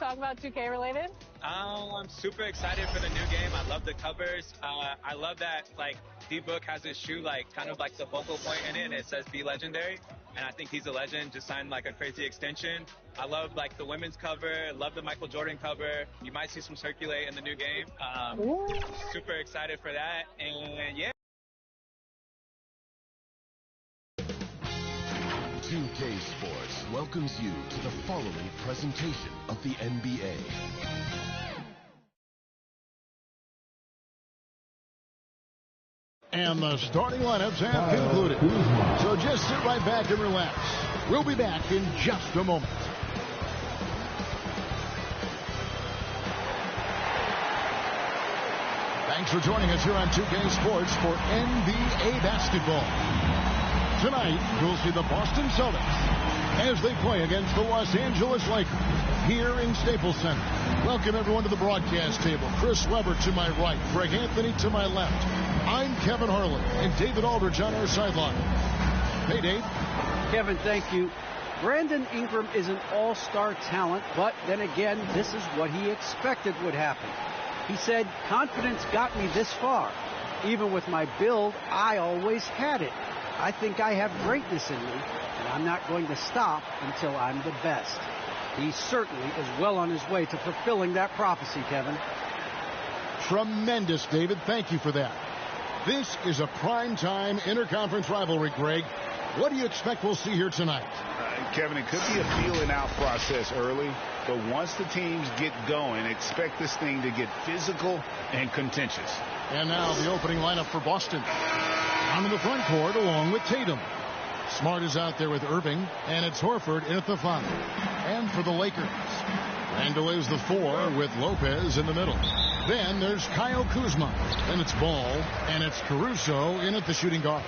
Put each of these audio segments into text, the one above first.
talk about 2K related? I'm super excited for the new game. I love the covers. I love that, like, D-Book has his shoe, like, kind of like the focal point in it, and it says Be Legendary. And I think he's a legend, just signed, like, a crazy extension. I love, like, the women's cover. Love the Michael Jordan cover. You might see some circulate in the new game. Super excited for that. And, yeah. 2K Sports welcomes you to the following presentation of the NBA. And the starting lineups have concluded. So just sit right back and relax. We'll be back in just a moment. Thanks for joining us here on 2K Sports for NBA basketball. Tonight, you'll see the Boston Celtics as they play against the Los Angeles Lakers here in Staples Center. Welcome, everyone, to the broadcast table. Chris Webber to my right, Greg Anthony to my left. I'm Kevin Harlan, and David Aldridge on our sideline. Hey, Dave. Kevin, thank you. Brandon Ingram is an all-star talent, but then again, this is what he expected would happen. He said, confidence got me this far. Even with my build, I always had it. I think I have greatness in me, and I'm not going to stop until I'm the best. He certainly is well on his way to fulfilling that prophecy, Kevin. Tremendous, David. Thank you for that. This is a prime-time interconference rivalry, Greg. What do you expect we'll see here tonight? Kevin, it could be a feeling-out process early, but once the teams get going, expect this thing to get physical and contentious. And now the opening lineup for Boston. On in the front court along with Tatum. Smart is out there with Irving, and it's Horford in at the 5. And for the Lakers, Randall is the 4 with Lopez in the middle. Then there's Kyle Kuzma. Then it's Ball, and it's Caruso in at the shooting guard.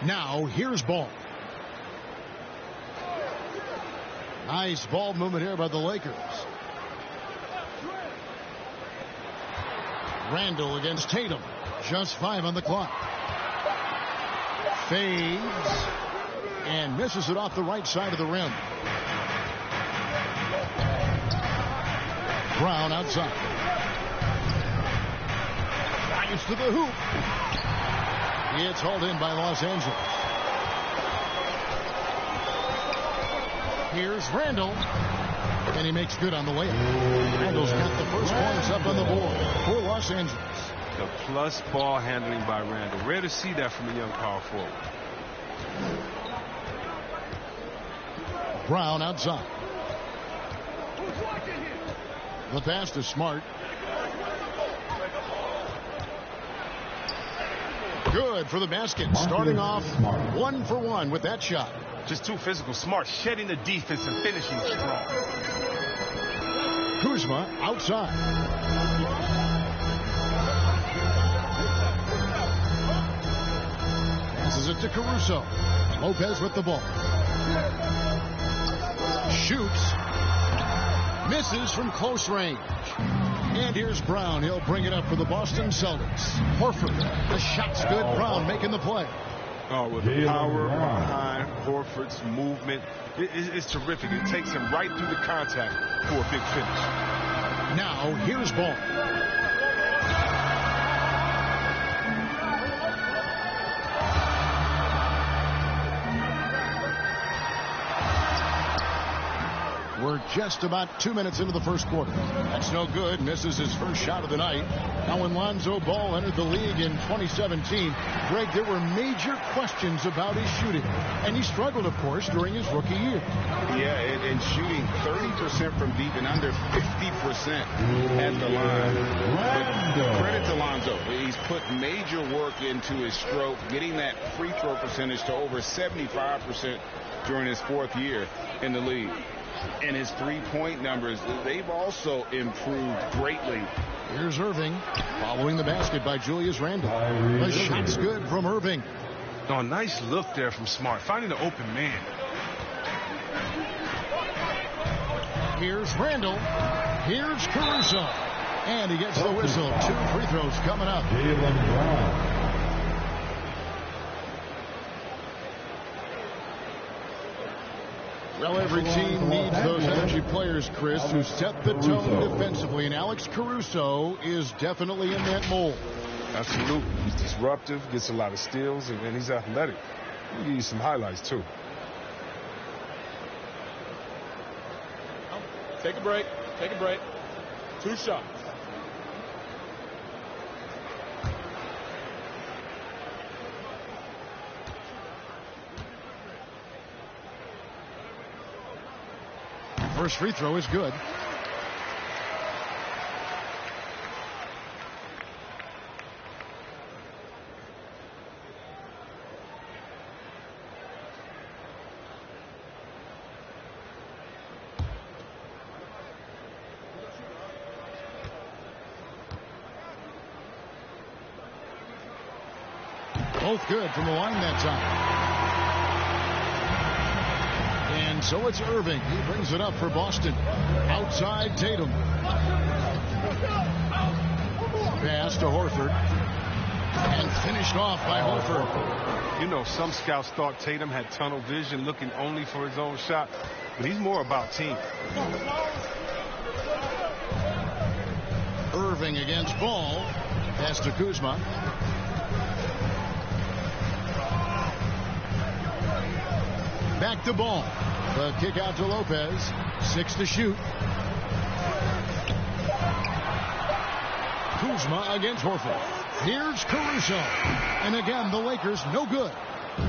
Now here's Ball. Nice ball movement here by the Lakers. Randall against Tatum. Just 5 on the clock. Fades. And misses it off the right side of the rim. Brown outside. Drives to the hoop. It's hauled in by Los Angeles. Here's Randall. And he makes good on the layup. Randall's got the first points up on the board for Los Angeles. The plus ball handling by Randall. Rare to see that from a young power forward. Brown outside. The pass to Smart. Good for the basket. Starting off 1 for 1 with that shot. Just too physical. Smart shedding the defense and finishing strong. Kuzma outside. Passes it to Caruso. Lopez with the ball. Shoots. Misses from close range. And here's Brown. He'll bring it up for the Boston Celtics. Horford. The shot's good. Brown making the play. Oh, with the power behind Horford's movement, it's terrific. It takes him right through the contact for a big finish. Now, here's Ball. We're just about 2 minutes into the first quarter. That's no good. Misses his first shot of the night. Now, when Lonzo Ball entered the league in 2017, Greg, there were major questions about his shooting. And he struggled, of course, during his rookie year. Yeah, and shooting 30% from deep and under 50% at the line. But credit to Lonzo. He's put major work into his stroke, getting that free throw percentage to over 75% during his 4th year in the league. And his three-point numbers, they've also improved greatly. Here's Irving following the basket by Julius Randle. The shot's good from Irving. Oh, nice look there from Smart, finding the open man. Here's Randle. Here's Caruso. And he gets the whistle. 2 free throws coming up. Jaylen Brown. Well, every team needs those energy players, Chris, who set the tone defensively, and Alex Caruso is definitely in that mold. Absolutely. He's disruptive, gets a lot of steals, and he's athletic. He'll give you some highlights, too. Take a break. Take a break. 2 shots. First free throw is good. Both good from the line that time. And so it's Irving. He brings it up for Boston. Outside Tatum. Pass to Horford. And finished off by Horford. You know, some scouts thought Tatum had tunnel vision, looking only for his own shot. But he's more about team. Irving against Ball. Pass to Kuzma. Back to Ball. The kick out to Lopez. 6 to shoot. Kuzma against Horford. Here's Caruso. And again, the Lakers no good.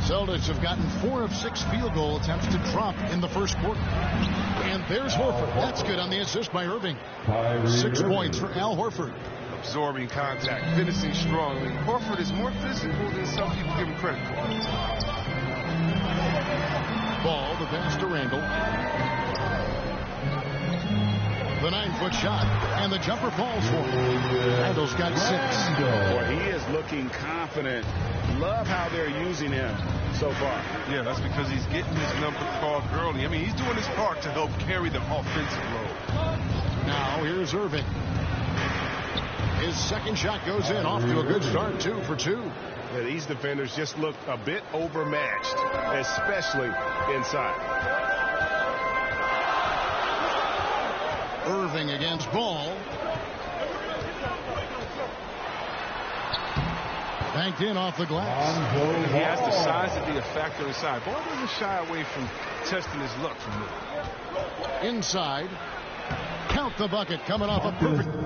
Celtics have gotten 4 of 6 field goal attempts to drop in the first quarter. And there's Horford. That's good on the assist by Irving. 6 points for Al Horford. Absorbing contact, finishing strongly. Horford is more physical than some people give him credit for. Ball, the pass to Randall. The 9-foot shot, and the jumper falls for him. Randall's got 6. Boy, he is looking confident. Love how they're using him so far. Yeah, that's because he's getting his number called early. I mean, he's doing his part to help carry the offensive load. Now here's Irving. His second shot goes in, off to a good start, 2 for 2. Yeah, these defenders just look a bit overmatched, especially inside. Irving against Ball. Banked in off the glass. He has the size to be a factor inside. Ball doesn't shy away from testing his luck from there. Inside. Count the bucket coming off a perfect.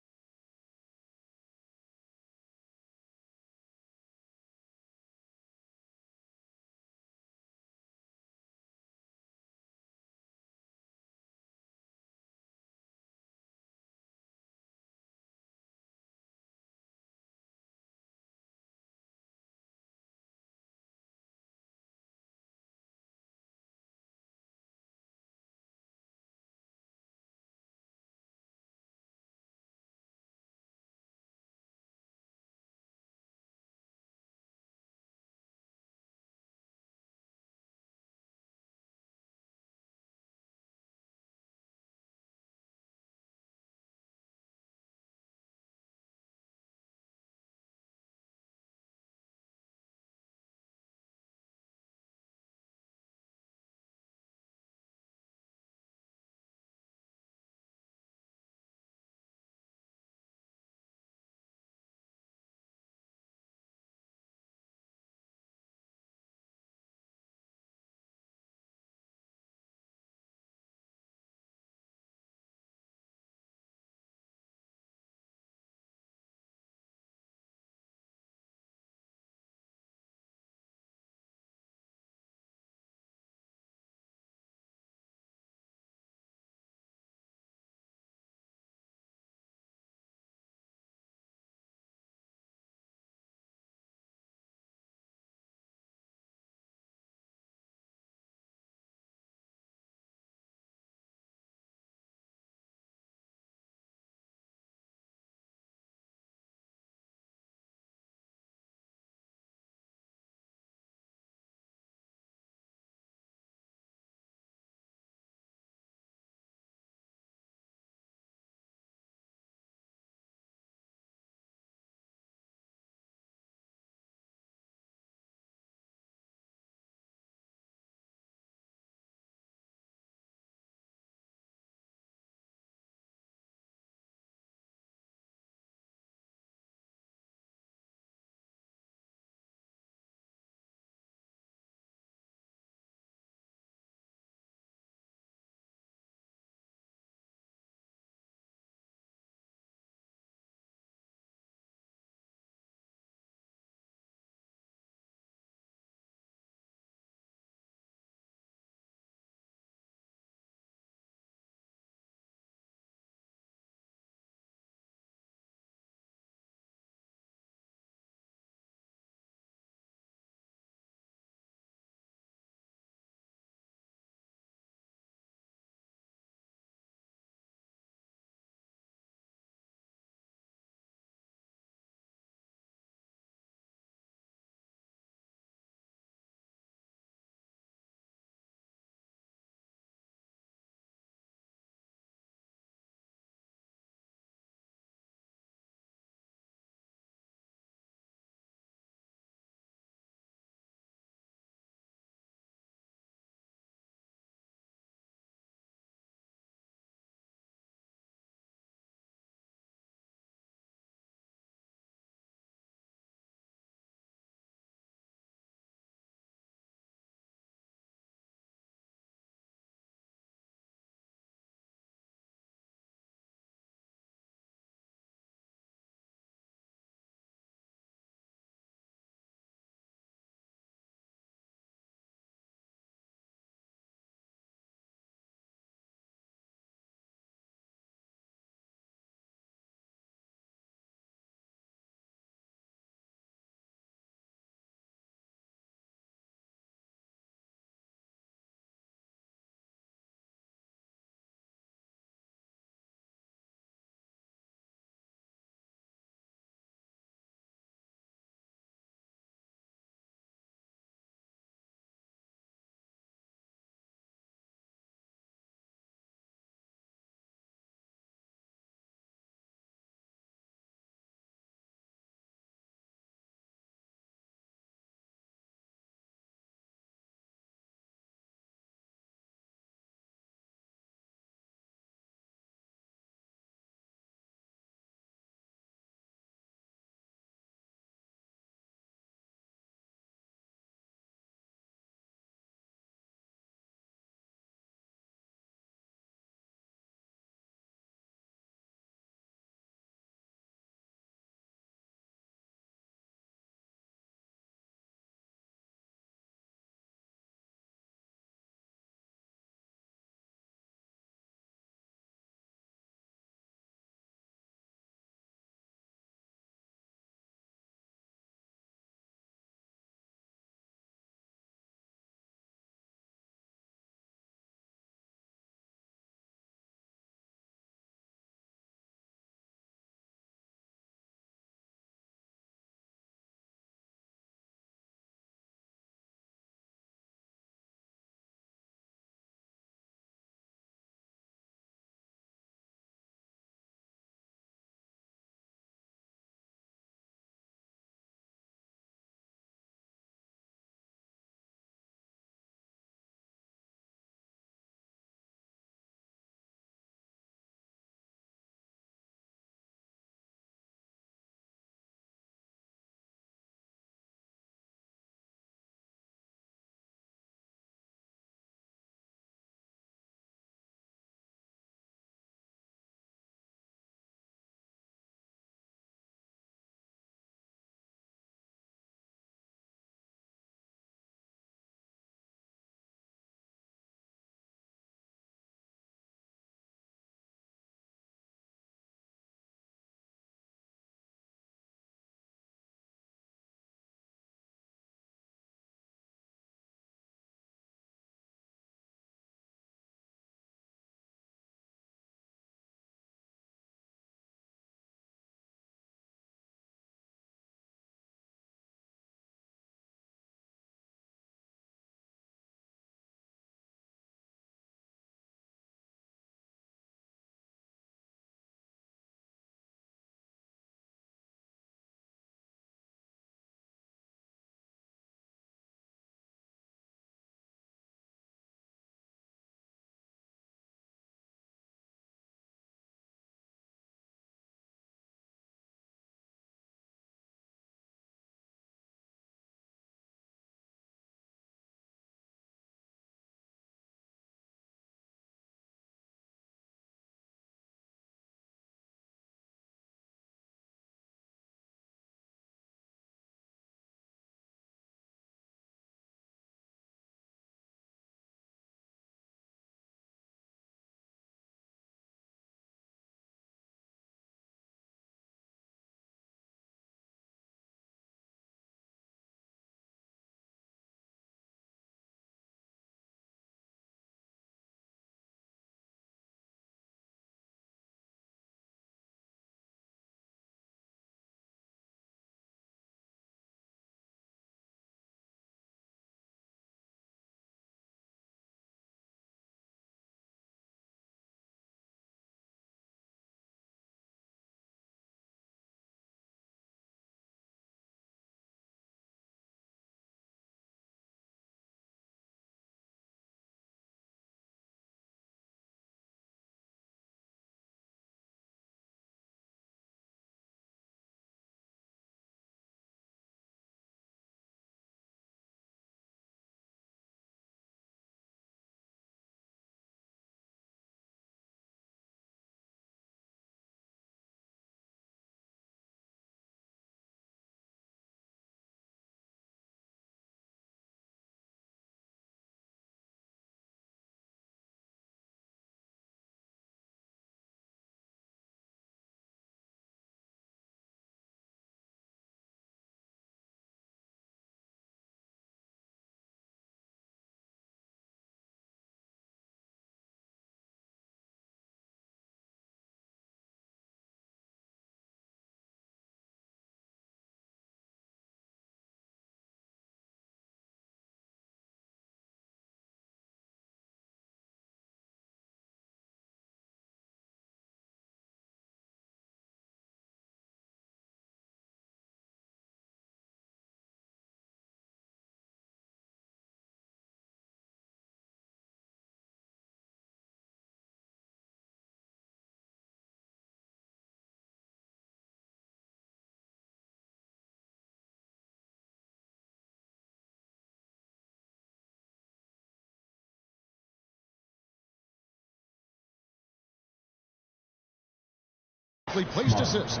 correctly placed assist.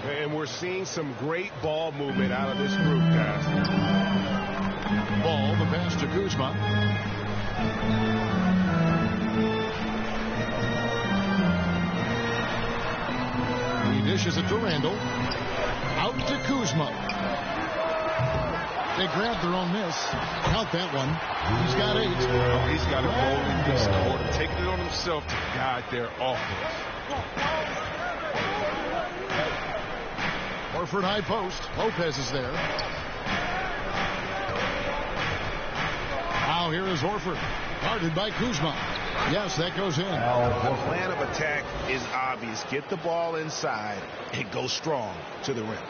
And we're seeing some great ball movement out of this group, guys. Ball, the pass to Kuzma. He dishes it to Randall. Out to Kuzma. They grabbed their own miss. Count that one. He's got 8. Oh, he's got a role in this quarter, taking it on himself to guide their offense. Horford high post. Lopez is there. Now here is Horford. Guarded by Kuzma. Yes, that goes in. The plan of attack is obvious. Get the ball inside and go strong to the rim.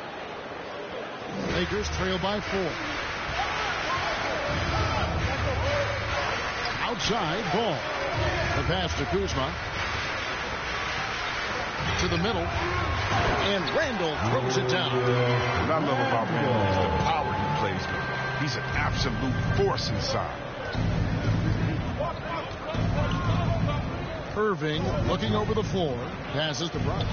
Lakers trail by 4. Outside, Ball. The pass to Kuzma. To the middle. And Randall throws it down. What I love about Randall is the power he plays with. He's an absolute force inside. Irving looking over the floor. Passes to Brown.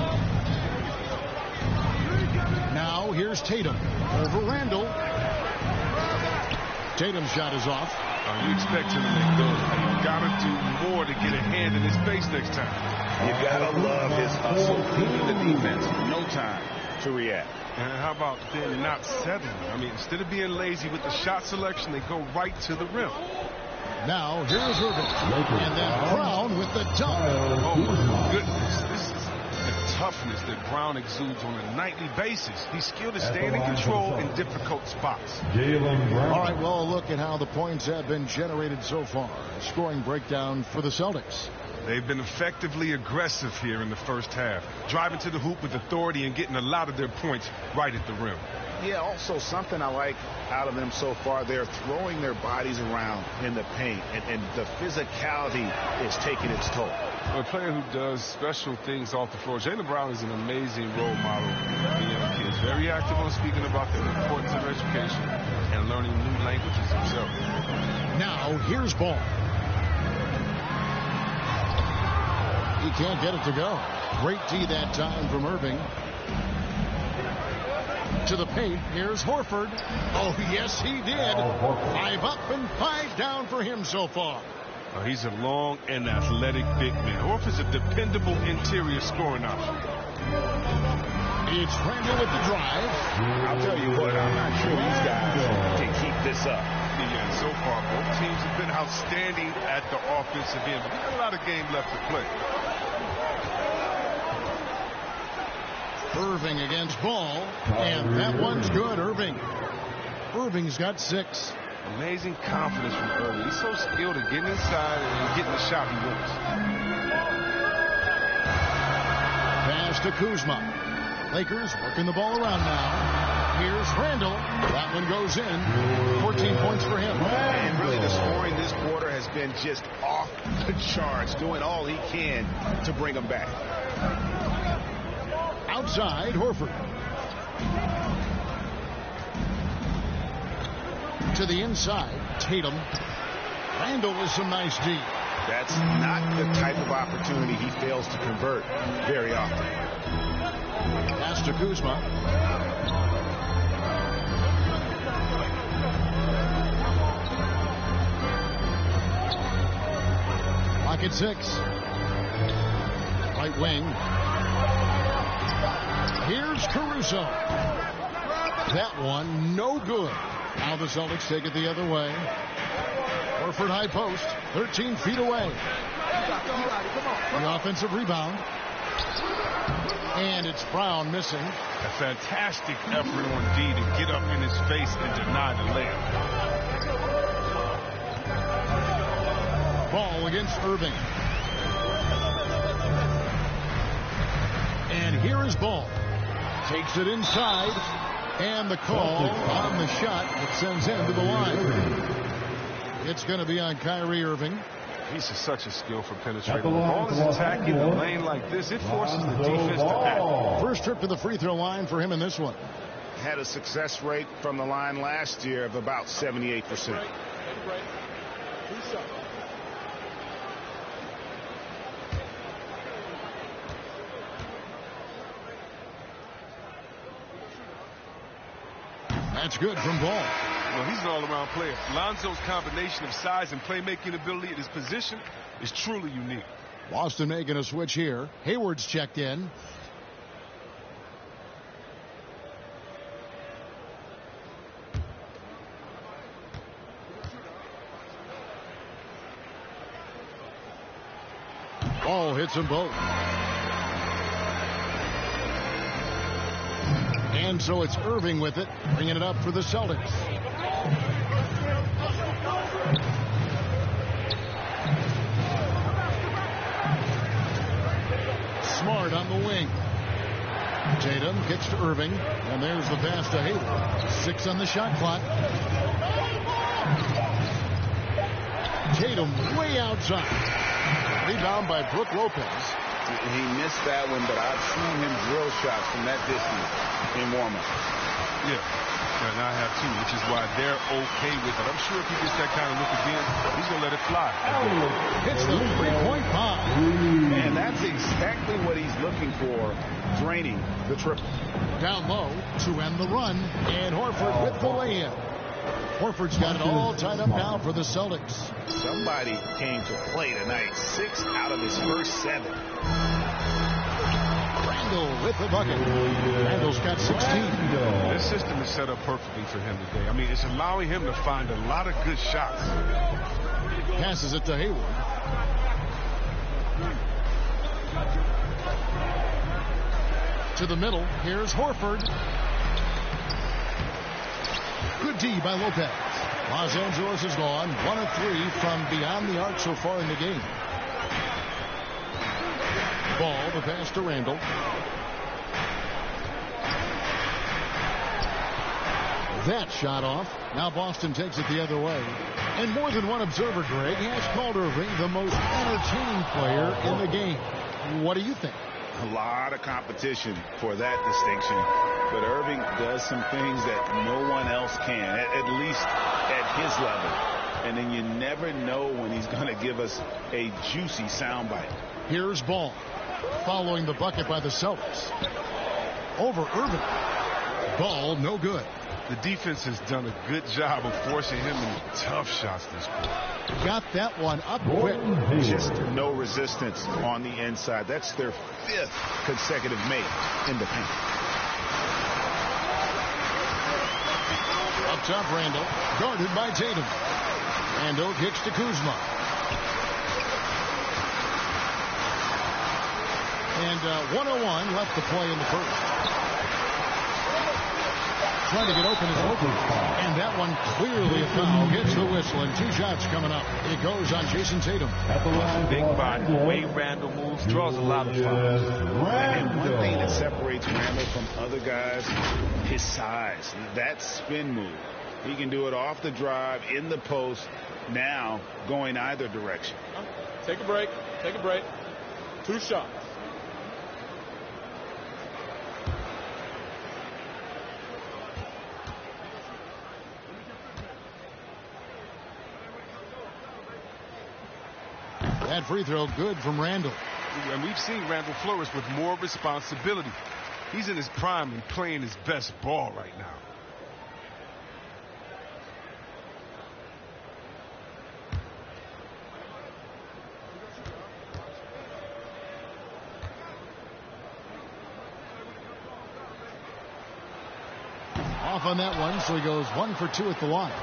Now here's Tatum. Over Randall. Tatum's shot is off. You expect him to make those. You've got to do more to get a hand in his face next time. You got to love his hustle, keeping the defense. No time to react. And how about then not settling? I mean, instead of being lazy with the shot selection, they go right to the rim. Now here's Irving. And then Brown with the dunk. Oh my goodness. This is the toughness that Brown exudes on a nightly basis. He's skilled at staying in control in difficult spots. All right, well, a look at how the points have been generated so far. Scoring breakdown for the Celtics. They've been effectively aggressive here in the first half, driving to the hoop with authority and getting a lot of their points right at the rim. Yeah, also something I like out of them so far, they're throwing their bodies around in the paint, and the physicality is taking its toll. A player who does special things off the floor. Jaylen Brown is an amazing role model for young kids. Very active on speaking about the importance of education and learning new languages himself. Now here's Ball. He can't get it to go. Great D that time from Irving. To the paint. Here's Horford. Oh, yes, he did. 5 up and 5 down for him so far. He's a long and athletic big man. Horford's a dependable interior scoring option. It's Randall with the drive. I'll tell you what, I'm not sure these guys can keep this up. Yeah, so far, both teams have been outstanding at the offensive end, but we've got a lot of game left to play. Irving against Ball, and that one's good. Irving's got 6. Amazing confidence from Irving. He's so skilled at getting inside and getting the shot he wants. Pass to Kuzma. Lakers working the ball around now. Here's Randall. That one goes in. 14 points for him. And really the scoring this quarter has been just off the charts, doing all he can to bring them back. Outside, Horford. To the inside, Tatum. Randall with some nice D. That's not the type of opportunity he fails to convert very often. Pass to Kuzma. Clock at 6. Right wing. Here's Caruso. That one no good. Now the Celtics take it the other way. Horford high post, 13 feet away. The offensive rebound. And it's Brown missing. A fantastic effort on D to get up in his face and deny the layup. Ball against Irving. And here is Ball. Takes it inside. And the call on the shot that sends him to the line. It's going to be on Kyrie Irving. He's such a skillful penetrator. When the ball is attacking the lane like this, it forces the defense to act. First trip to the free throw line for him in this one. Had a success rate from the line last year of about 78%. That's good from Ball. Well, he's an all-around player. Lonzo's combination of size and playmaking ability at his position is truly unique. Boston making a switch here. Hayward's checked in. Ball hits them both. And so it's Irving with it, bringing it up for the Celtics. Smart on the wing. Tatum kicks to Irving, and there's the pass to Hayward. 6 on the shot clock. Tatum way outside. Rebound by Brook Lopez. He missed that one, but I've seen him drill shots from that distance in warm-up. Yeah, and I have too, which is why they're okay with it. I'm sure if he gets that kind of look again, he's going to let it fly. Hits the three-point bomb. And that's exactly what he's looking for, draining the triple. Down low to end the run, and Horford with the lay-in. Horford's got it all tied up now for the Celtics. Somebody came to play tonight. 6 out of his first 7. Randall with the bucket. Randall's got 16. This system is set up perfectly for him today. I mean, it's allowing him to find a lot of good shots. Passes it to Hayward. To the middle. Here's Horford. Good D by Lopez. Los Angeles is gone 1 of 3 from beyond the arc so far in the game. Ball, the pass to Randall. That shot off. Now Boston takes it the other way. And more than one observer, Greg, has called Irving the most entertaining player in the game. What do you think? A lot of competition for that distinction. But Irving does some things that no one else can, at least at his level. And then you never know when he's going to give us a juicy soundbite. Here's Ball. Following the bucket by the Celtics. Over Irving. Ball, no good. The defense has done a good job of forcing him into tough shots this quarter. Got that one up quick. Just no resistance on the inside. That's their 5th consecutive make in the paint. Up top, Randall. Guarded by Tatum. Randall kicks to Kuzma. And 101 left to play in the first. Trying to get open is open. And that one clearly a foul. Gets the whistle, and 2 shots coming up. It goes on Jason Tatum. Big body, the way Randall moves, draws a lot of fouls. And one thing that separates Randall from other guys, his size. That spin move. He can do it off the drive, in the post, now going either direction. Take a break. Take a break. 2 shots. That free throw good from Randall. And we've seen Randall flourish with more responsibility. He's in his prime and playing his best ball right now. Off on that one, so he goes 1 for 2 at the line.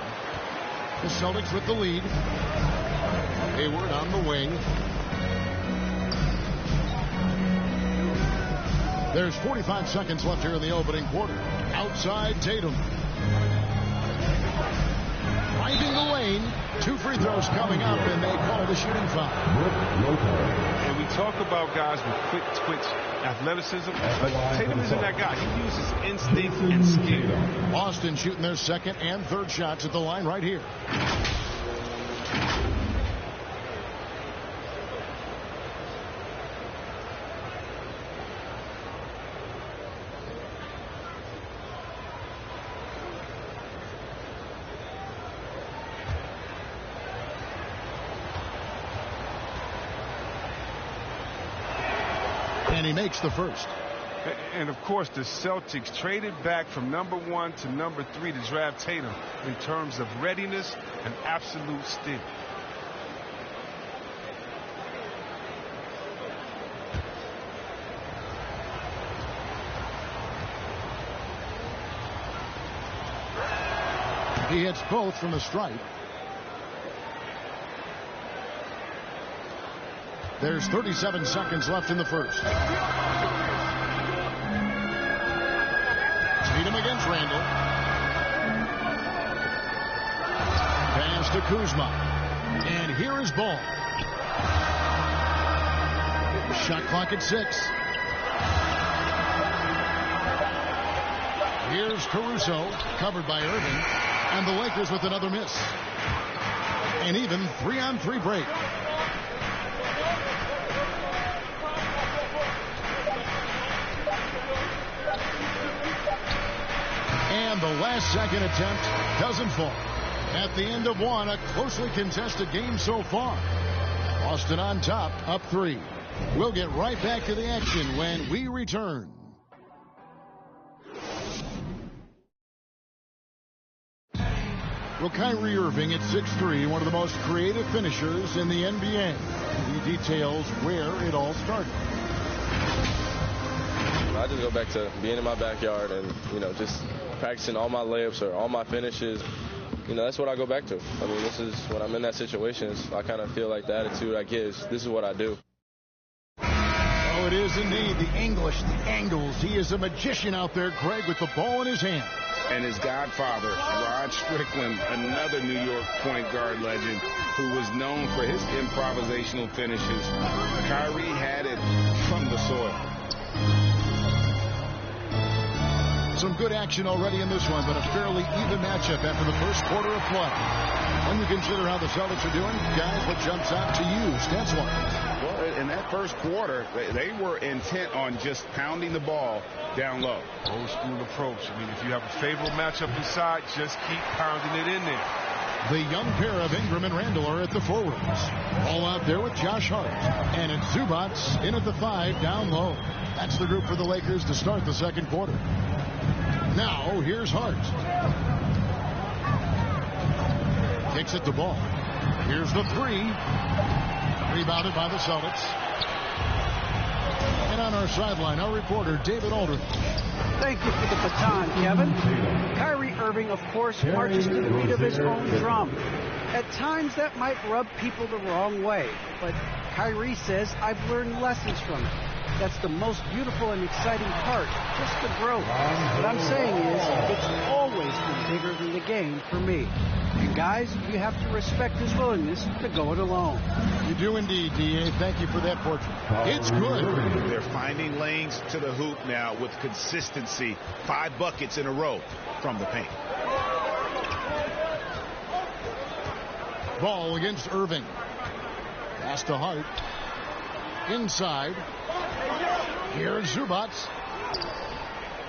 The Celtics with the lead. Hayward on the wing. There's 45 seconds left here in the opening quarter. Outside Tatum. Finding the lane. 2 free throws coming up, and they call it a shooting foul. And we talk about guys with quick twitch athleticism, but Tatum isn't that guy. He uses instinct and skill. Boston shooting their second and third shots at the line right here. And he makes the first. And of course, the Celtics traded back from #1 to #3 to draft Tatum in terms of readiness and absolute steal. He hits both from the stripe. There's 37 seconds left in the first. Tatum against Randall. Pass to Kuzma. And here is Ball. Shot clock at 6. Here's Caruso, covered by Irving. And the Lakers with another miss. An even 3-on-3 break. And the last second attempt doesn't fall. At the end of one, a closely contested game so far. Boston on top, up 3. We'll get right back to the action when we return. Well, Kyrie Irving at 6'3", one of the most creative finishers in the NBA. He details where it all started. I just go back to being in my backyard and, just practicing all my layups or all my finishes. That's what I go back to. I mean, this is when I'm in that situation, I kind of feel like the attitude I get is this is what I do. Oh, it is indeed. The English, the angles. He is a magician out there, Greg, with the ball in his hand. And his godfather, Rod Strickland, another New York point guard legend who was known for his improvisational finishes. Kyrie had it from the soil. Some good action already in this one, but a fairly even matchup after the first quarter of play. When you consider how the Celtics are doing, guys, what jumps out to you, stats-wise? Well, in that first quarter, they were intent on just pounding the ball down low. Old school approach. I mean, if you have a favorable matchup inside, just keep pounding it in there. The young pair of Ingram and Randall are at the forwards. All out there with Josh Hart. And it's Zubac in at the 5 down low. That's the group for the Lakers to start the second quarter. Now, here's Hart. Kicks it to Ball. Here's the 3. Rebounded by the Celtics. And on our sideline, our reporter, David Aldridge. Thank you for the baton, Kevin. Kyrie Irving, of course, marches to the beat of his own drum. At times, that might rub people the wrong way. But Kyrie says, I've learned lessons from it. That's the most beautiful and exciting part, just the growth. What I'm saying is, it's always been bigger than the game for me. And guys, you have to respect his willingness to go it alone. You do indeed, D.A. Thank you for that portrait. It's good. They're finding lanes to the hoop now with consistency. 5 buckets in a row from the paint. Ball against Irving. Pass to Hart. Inside. Here's Zubac.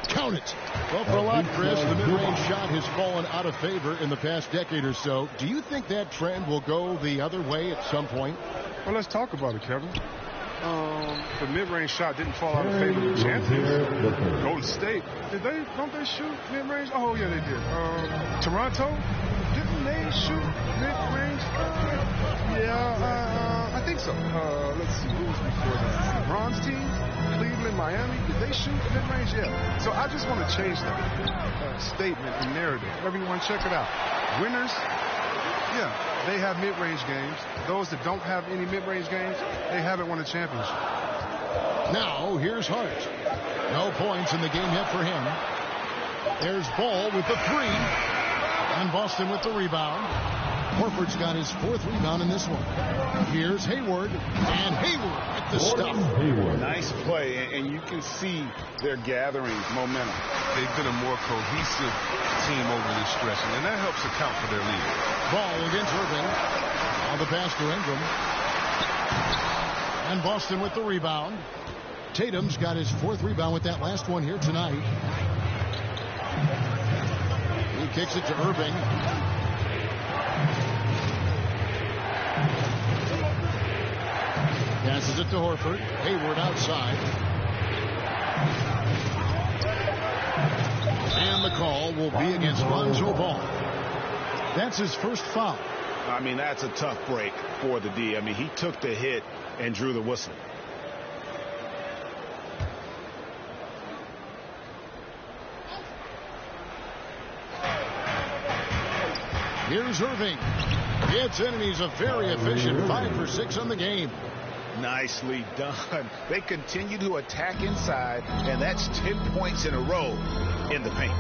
Count it. Well, for a lot, Chris, the mid-range shot has fallen out of favor in the past decade or so. Do you think that trend will go the other way at some point? Well, let's talk about it, Kevin. The mid-range shot didn't fall out of favor of the champions. Golden State, don't they shoot mid-range? Oh, yeah, they did. Toronto, didn't they shoot mid-range? I think so. Let's see, who was before that? LeBron's team, Cleveland, Miami, did they shoot mid-range? Yeah. So I just want to change that statement and narrative. Everyone, check it out. Winners, yeah, they have mid-range games. Those that don't have any mid-range games, they haven't won a championship. Now, here's Hart. No points in the game yet for him. There's Ball with the 3. And Boston with the rebound. Horford's got his 4th rebound in this one. Here's Hayward. And Hayward with the stuff. Nice play, and you can see they're gathering momentum. They've been a more cohesive team over this stretch, and that helps account for their lead. Ball against Irving. On the pass to Ingram. And Boston with the rebound. Tatum's got his 4th rebound with that last one here tonight. He kicks it to Irving. Passes it to Horford. Hayward outside. will be against Lonzo Ball. That's his first foul. I mean, that's a tough break for the D. I mean, he took the hit and drew the whistle. Here's Irving. Gets in, and he's a very efficient 5 for 6 on the game. Nicely done. They continue to attack inside, and that's 10 points in a row in the paint.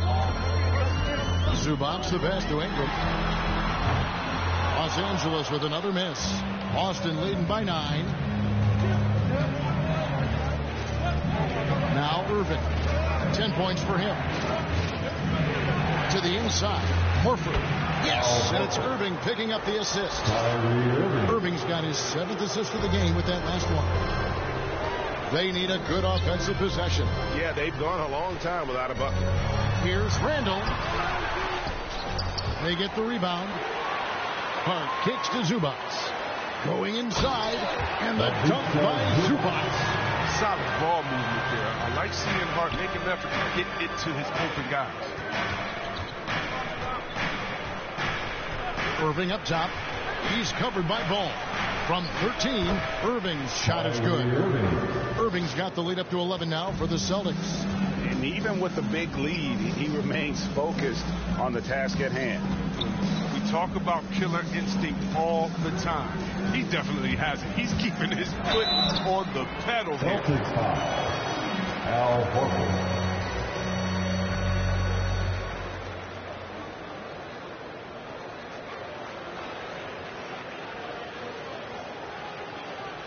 Zubac the pass to Ingram. Los Angeles with another miss. Boston leading by 9. Now Irving. 10 points for him. To the inside. Horford. Yes, and it's Irving picking up the assist. Irving's got his 7th assist of the game with that last one. They need a good offensive possession. Yeah, they've gone a long time without a bucket. Here's Randall. They get the rebound. Hart kicks to Zubac. Going inside, and the dunk by Zubac. Solid ball movement there. I like seeing Hart make an effort to get it to his open guys. Irving up top. He's covered by Ball. From 13, Irving's shot is good. Irving's got the lead up to 11 now for the Celtics. And even with the big lead, he remains focused on the task at hand. We talk about killer instinct all the time. He definitely has it. He's keeping his foot on the pedal here. Al Horford.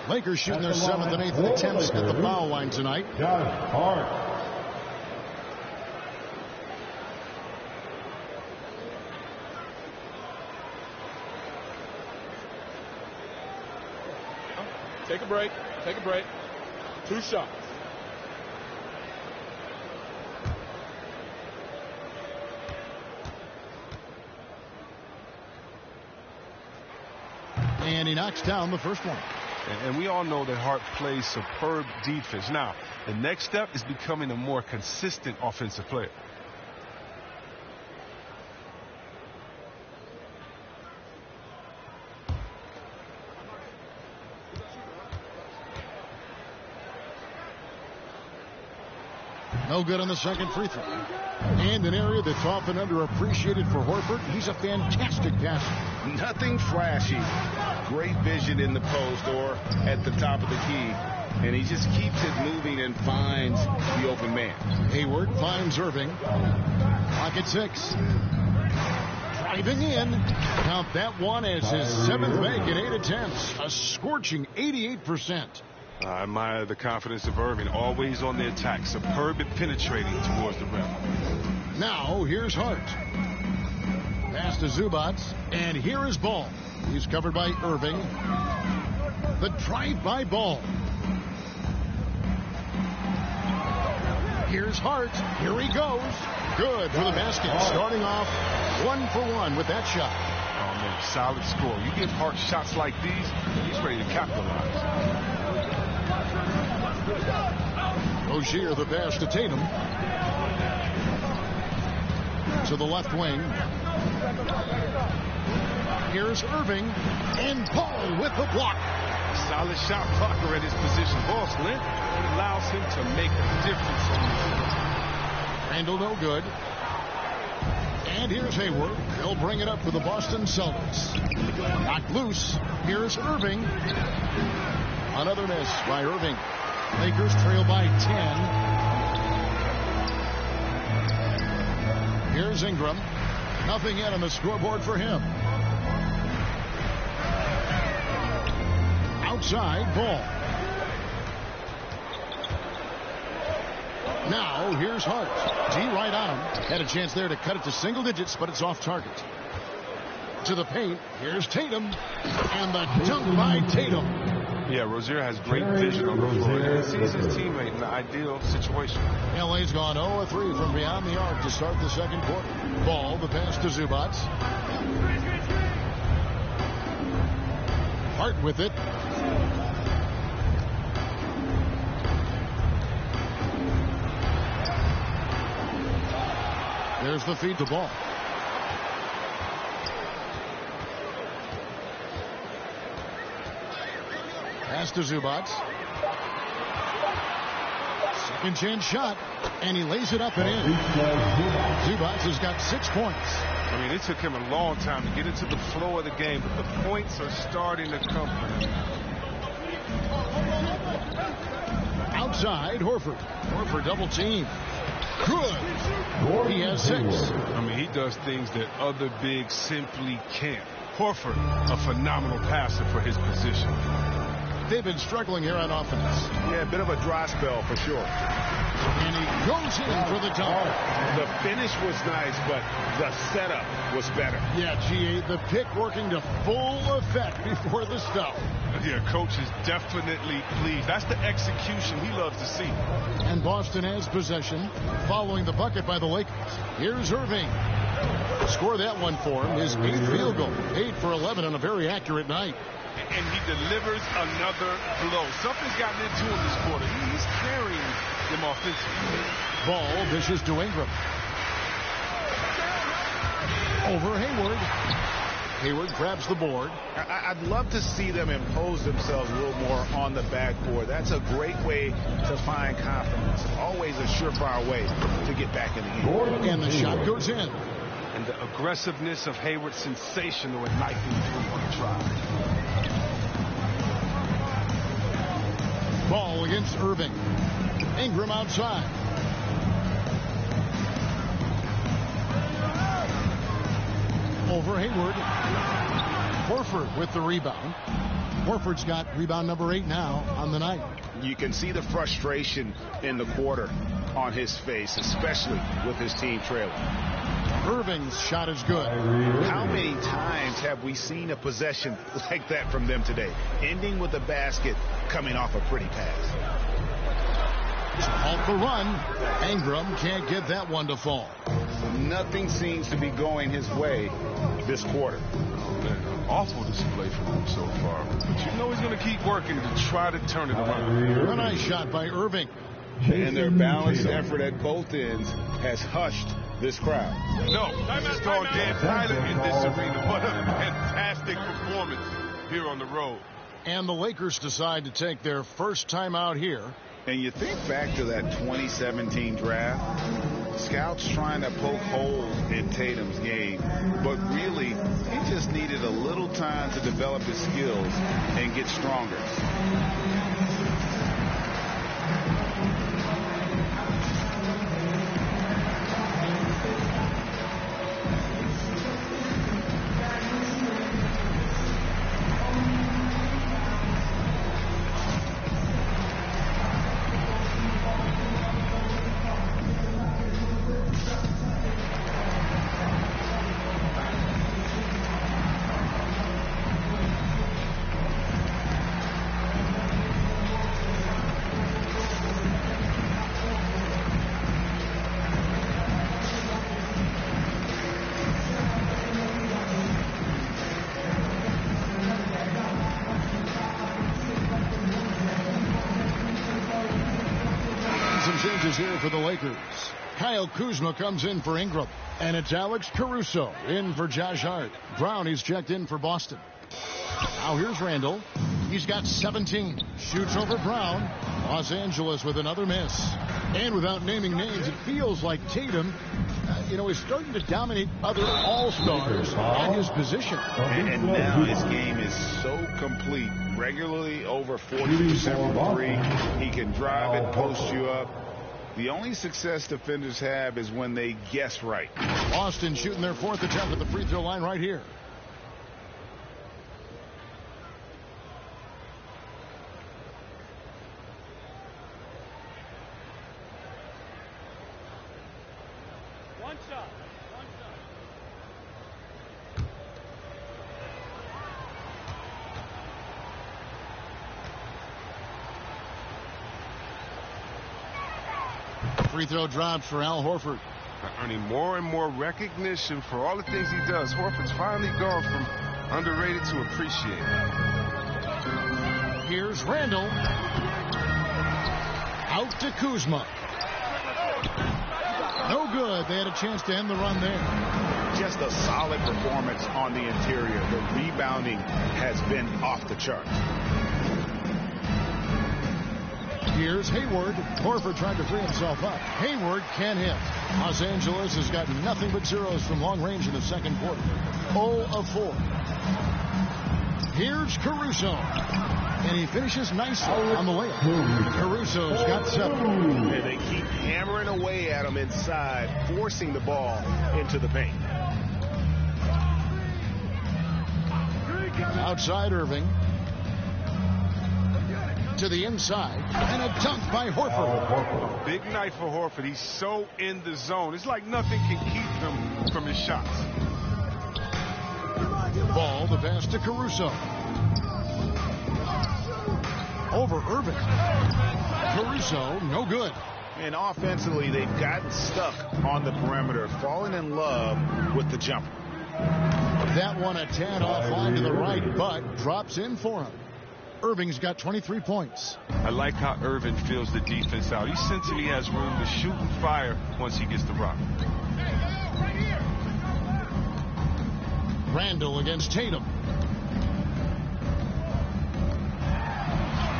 Lakers shooting their 7th and 8th attempts at the foul line tonight. Josh Hart. Take a break. Take a break. 2 shots. And he knocks down the first one. And we all know that Hart plays superb defense. Now, the next step is becoming a more consistent offensive player. No good on the second free throw. And an area that's often underappreciated for Horford. He's a fantastic passer. Nothing flashy. Great vision in the post or at the top of the key. And he just keeps it moving and finds the open man. Hayward finds Irving. Clock at 6. Driving in. Count that one as his 7th make in 8 attempts. A scorching 88%. I admire the confidence of Irving, always on the attack, superb at penetrating towards the rim. Now, here's Hart. Pass to Zubac, and here is Ball. He's covered by Irving. The drive by Ball. Here's Hart. Here he goes. Good for the basket. Starting off 1 for 1 with that shot. Oh, man, solid score. You give Hart shots like these, he's ready to capitalize. Rozier the pass to Tatum. To the left wing. Here's Irving. And Ball with the block. Solid shot blocker at his position. Ball's length allows him to make a difference on this. Randall no good. And here's Hayward. They'll bring it up for the Boston Celtics. Knocked loose. Here's Irving. Another miss by Irving. Lakers trail by 10. Here's Ingram. Nothing yet on the scoreboard for him. Outside, Ball. Now, here's Hart. D right on him. Had a chance there to cut it to single digits, but it's off target. To the paint. Here's Tatum. And the dunk by Tatum. Yeah, Rozier has great vision on the floor. He sees his teammate in the ideal situation. LA's gone 0-3 from beyond the arc to start the second quarter. Ball, the pass to Zubac. Hart with it. There's the feed to ball. Pass to Zubats. Second chance shot, and he lays it up and in. Zubats has got 6 points. I mean, it took him a long time to get into the flow of the game, but the points are starting to come for him. Outside, Horford. Horford double team. Good. He has 6. I mean, he does things that other bigs simply can't. Horford, a phenomenal passer for his position. They've been struggling here on offense. Yeah, a bit of a dry spell for sure. And he goes in for the dunk. The finish was nice, but the setup was better. Yeah, G.A., the pick working to full effect before the stop. Yeah, coach is definitely pleased. That's the execution he loves to see. And Boston has possession following the bucket by the Lakers. Here's Irving. Score that one for him. His 8th field goal. 8 for 11 on a very accurate night. And he delivers another blow. Something's gotten into him this quarter. He's carrying them offensively. Ball dishes to Ingram. Over Hayward. Hayward grabs the board. I'd love to see them impose themselves a little more on the backboard. That's a great way to find confidence. Always a surefire way to get back in the game. And the shot goes in. And the aggressiveness of Hayward, sensational at knifing through on the drive. Ball against Irving. Ingram outside. Over Hayward. Horford with the rebound. Horford's got rebound number 8 now on the night. You can see the frustration in the quarter on his face, especially with his team trailing. Irving's shot is good. How many times have we seen a possession like that from them today? Ending with a basket, coming off a pretty pass. To halt the run, Ingram can't get that one to fall. Nothing seems to be going his way this quarter. Awful display from him so far. But you know he's going to keep working to try to turn it around. A nice shot by Irving. And their balanced effort at both ends has hushed this crowd. No, it's gone dead silent in this arena. What a fantastic performance here on the road. And the Lakers decide to take their first time out here. And you think back to that 2017 draft, scouts trying to poke holes in Tatum's game, but really he just needed a little time to develop his skills and get stronger. Here for the Lakers. Kyle Kuzma comes in for Ingram. And it's Alex Caruso in for Josh Hart. Brown is checked in for Boston. Now here's Randall. He's got 17. Shoots over Brown. Los Angeles with another miss. And without naming names, it feels like Tatum, is starting to dominate other all-stars at his position. And now his game is so complete. Regularly over 40% from 3. He can drive it, post you up. The only success defenders have is when they guess right. Boston shooting their 4th attempt at the free throw line right here. One shot. Free throw drops for Al Horford. Earning more and more recognition for all the things he does. Horford's finally gone from underrated to appreciated. Here's Randall. Out to Kuzma. No good. They had a chance to end the run there. Just a solid performance on the interior. The rebounding has been off the charts. Here's Hayward. Horford tried to free himself up. Hayward can't hit. Los Angeles has got nothing but zeros from long range in the second quarter. 0 of 4. Here's Caruso. And he finishes nicely on the layup. Caruso's got 7. And they keep hammering away at him inside, forcing the ball into the paint. Outside Irving. To the inside. And a dunk by Horford. Big night for Horford. He's so in the zone. It's like nothing can keep him from his shots. Ball, the pass to Caruso. Over Irving. Caruso, no good. And offensively, they've gotten stuck on the perimeter, falling in love with the jumper. That one a tad offline to the right, but drops in for him. Irving's got 23 points. I like how Irving feels the defense out. He senses he has room to shoot and fire once he gets the rock. Randall against Tatum.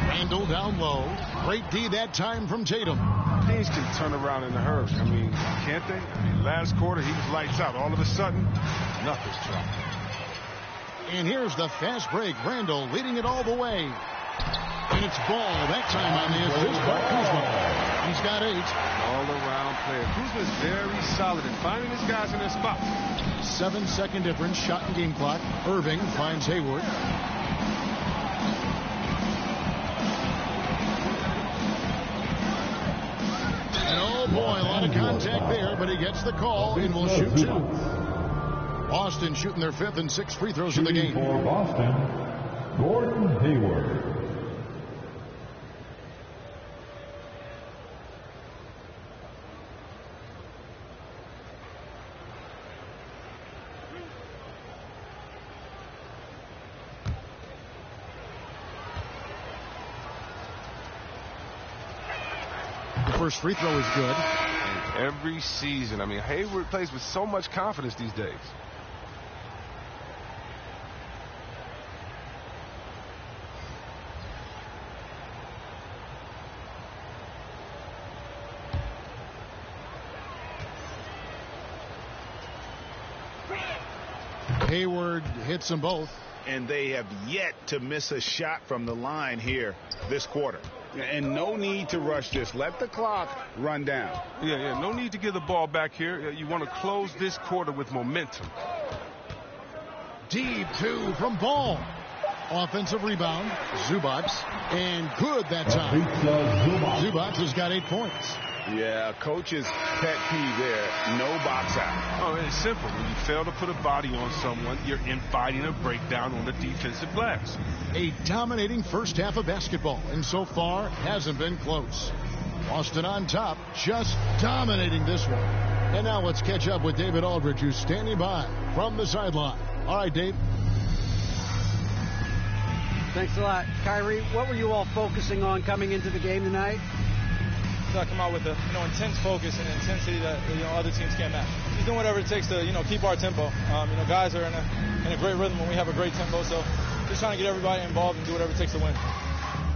Randall down low. Great D that time from Tatum. Teams can turn around in a hurry. I mean, can't they? I mean, last quarter he was lights out. All of a sudden, nothing's dropped. And here's the fast break. Randall leading it all the way. And it's Ball that time on the assist by Kuzma. He's got 8. All-around player. Kuzma's very solid in finding his guys in their spots. 7-second difference, shot and game clock. Irving finds Hayward. And oh boy, a lot of contact there, but he gets the call and will shoot 2. Boston shooting their 5th and 6th free throws of the game. For Boston, Gordon Hayward. The first free throw is good. And every season, I mean, Hayward plays with so much confidence these days. Hayward hits them both. And they have yet to miss a shot from the line here this quarter. And no need to rush this. Let the clock run down. Yeah, no need to give the ball back here. You want to close this quarter with momentum. Deep 2 from Ball. Offensive rebound. Zubac. And good that time. Zubac has got 8 points. Yeah, coach's pet peeve there. No box out. Oh, it's simple. When you fail to put a body on someone, you're inviting a breakdown on the defensive glass. A dominating first half of basketball, and so far hasn't been close. Boston on top, just dominating this one. And now let's catch up with David Aldridge, who's standing by from the sideline. All right, Dave. Thanks a lot. Kyrie, what were you all focusing on coming into the game tonight? To come out with a intense focus and intensity that other teams can't match. He's doing whatever it takes to keep our tempo. Guys are in a great rhythm when we have a great tempo. So just trying to get everybody involved and do whatever it takes to win.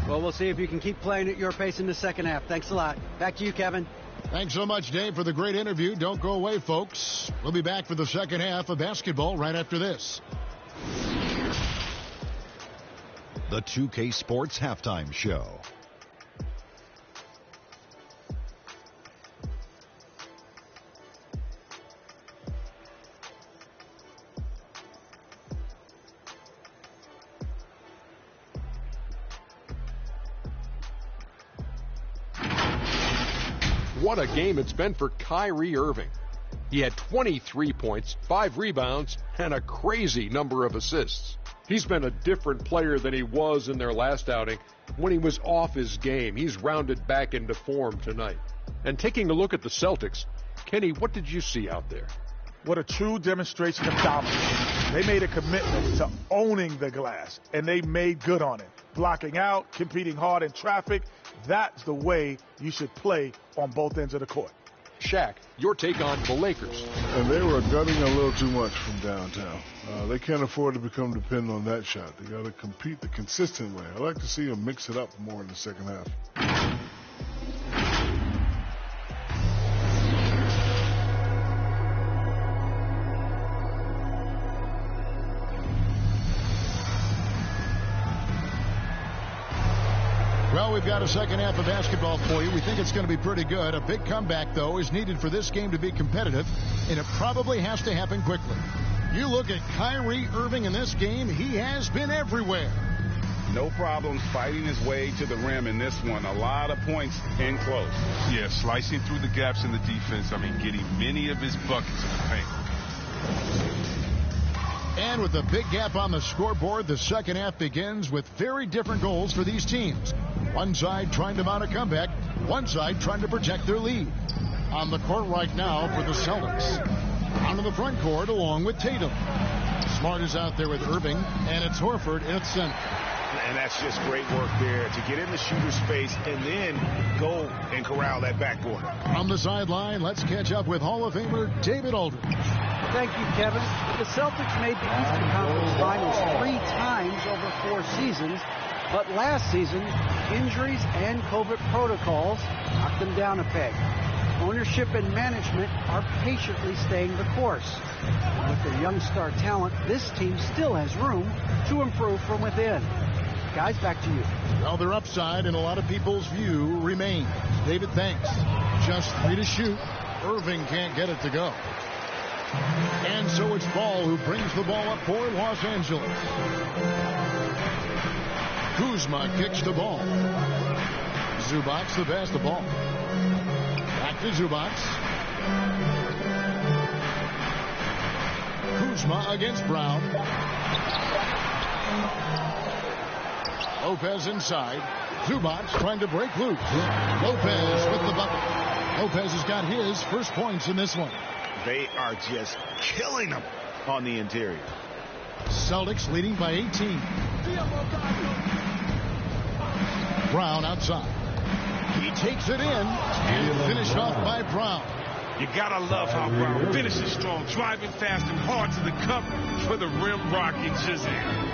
Well, we'll see if you can keep playing at your pace in the second half. Thanks a lot. Back to you, Kevin. Thanks so much, Dave, for the great interview. Don't go away, folks. We'll be back for the second half of basketball right after this. The 2K Sports Halftime Show. What a game it's been for Kyrie Irving. He had 23 points, 5 rebounds, and a crazy number of assists. He's been a different player than he was in their last outing when he was off his game. He's rounded back into form tonight. And taking a look at the Celtics, Kenny, what did you see out there? What a true demonstration of dominance. They made a commitment to owning the glass, and they made good on it. Blocking out, competing hard in traffic. That's the way you should play on both ends of the court. Shaq, your take on the Lakers. And they were gutting a little too much from downtown. They can't afford to become dependent on that shot. They got to compete the consistent way. I like to see them mix it up more in the second half. Well, we've got a second half of basketball for you. We think it's going to be pretty good. A big comeback, though, is needed for this game to be competitive, and it probably has to happen quickly. You look at Kyrie Irving in this game, he has been everywhere. No problems fighting his way to the rim in this one. A lot of points in close. Yeah, slicing through the gaps in the defense. Getting many of his buckets in the paint. And with a big gap on the scoreboard, the second half begins with very different goals for these teams. One side trying to mount a comeback, one side trying to protect their lead. On the court right now for the Celtics. Onto the front court along with Tatum. Smart is out there with Irving, and it's Horford in its center. And that's just great work there to get in the shooter's space and then go and corral that backboard. From the sideline, let's catch up with Hall of Famer David Aldridge. Thank you, Kevin. The Celtics made the Eastern Conference Finals 3 times over 4 seasons, but last season, injuries and COVID protocols knocked them down a peg. Ownership and management are patiently staying the course. And with their young star talent, this team still has room to improve from within. Guys, back to you. Well, their upside in a lot of people's view remains. David, thanks. Just 3 to shoot. Irving can't get it to go. And so it's Ball who brings the ball up for Los Angeles. Kuzma kicks the ball. Zubac the pass the ball. Back to Zubac. Kuzma against Brown. Lopez inside. Zubac trying to break loose. Lopez with the bucket. Lopez has got his first points in this one. They are just killing them on the interior. Celtics leading by 18. Brown outside. He takes it in and finished off by Brown. You gotta love how Brown finishes strong, driving fast and hard to the cup for the rim rocking Shazam.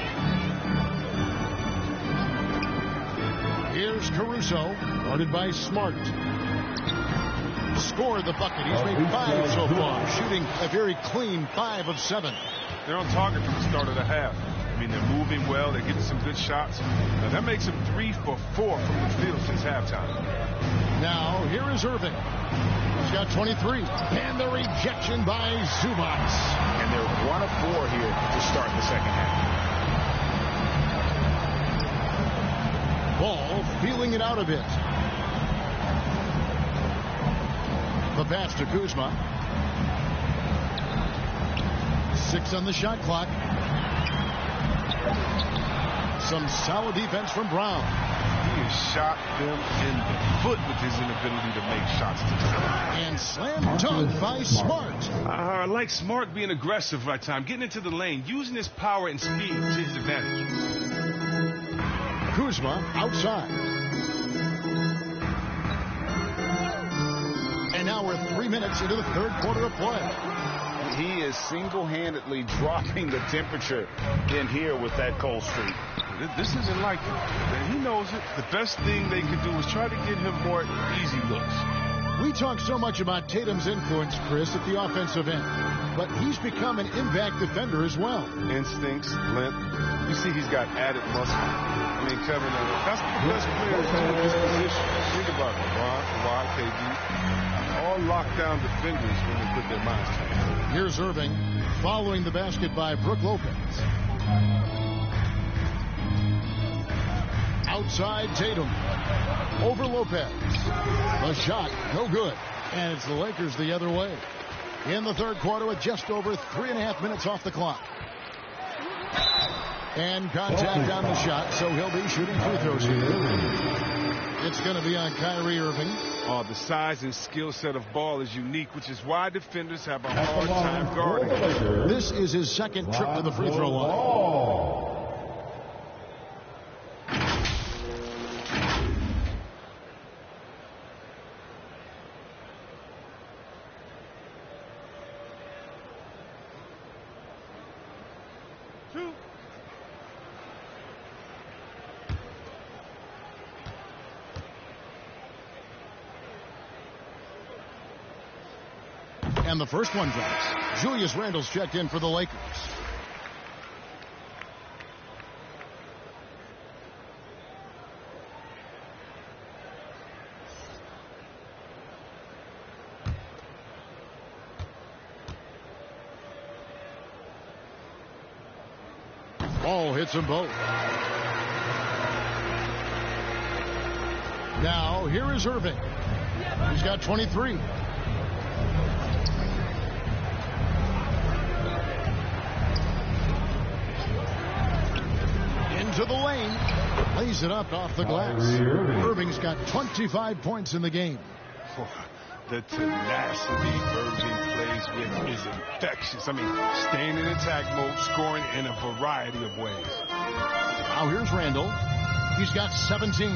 Here's Caruso, guarded by Smart. Scored the bucket. He's made 5 so far, shooting a very clean 5 of 7. They're on target from the start of the half. They're moving well. They're getting some good shots. Now, that makes them 3 for 4 from the field since halftime. Now, here is Irving. He's got 23. And the rejection by Zubac. And they're 1 of 4 here to start the second half. Ball feeling it out a bit. The pass to Kuzma. 6 on the shot clock. Some solid defense from Brown. He has shot them in the foot with his inability to make shots tonight. And slam dunk by Smart. I like Smart being aggressive right time, getting into the lane, using his power and speed to his advantage. Kuzma outside. And now we're 3 minutes into the third quarter of play. He is single-handedly dropping the temperature in here with that cold streak. This isn't like him, and he knows it. The best thing they could do is try to get him more easy looks. We talk so much about Tatum's influence, Chris, at the offensive end, but he's become an impact defender as well. Instincts, length. You see he's got added muscle. Kevin, that's the best players in this position. Think about it. LeBron, Kawhi, KD, all lockdown defenders when they put their minds to it. Here's Irving following the basket by Brook Lopez. Outside Tatum. Over Lopez. The shot, no good. And it's the Lakers the other way. In the third quarter with just over 3.5 minutes off the clock. And contact on the shot, so he'll be shooting free throws here. It's going to be on Kyrie Irving. The size and skill set of Ball is unique, which is why defenders have a hard time guarding him. This is his second trip to the free throw line. And the first one drops. Julius Randle's checked in for the Lakers. Ball hits them both. Now, here is Irving. He's got 23. Into the lane. Lays it up off the glass. Irving's got 25 points in the game. The tenacity Irving plays with is infectious. I mean, staying in attack mode, scoring in a variety of ways. Now here's Randle. He's got 17.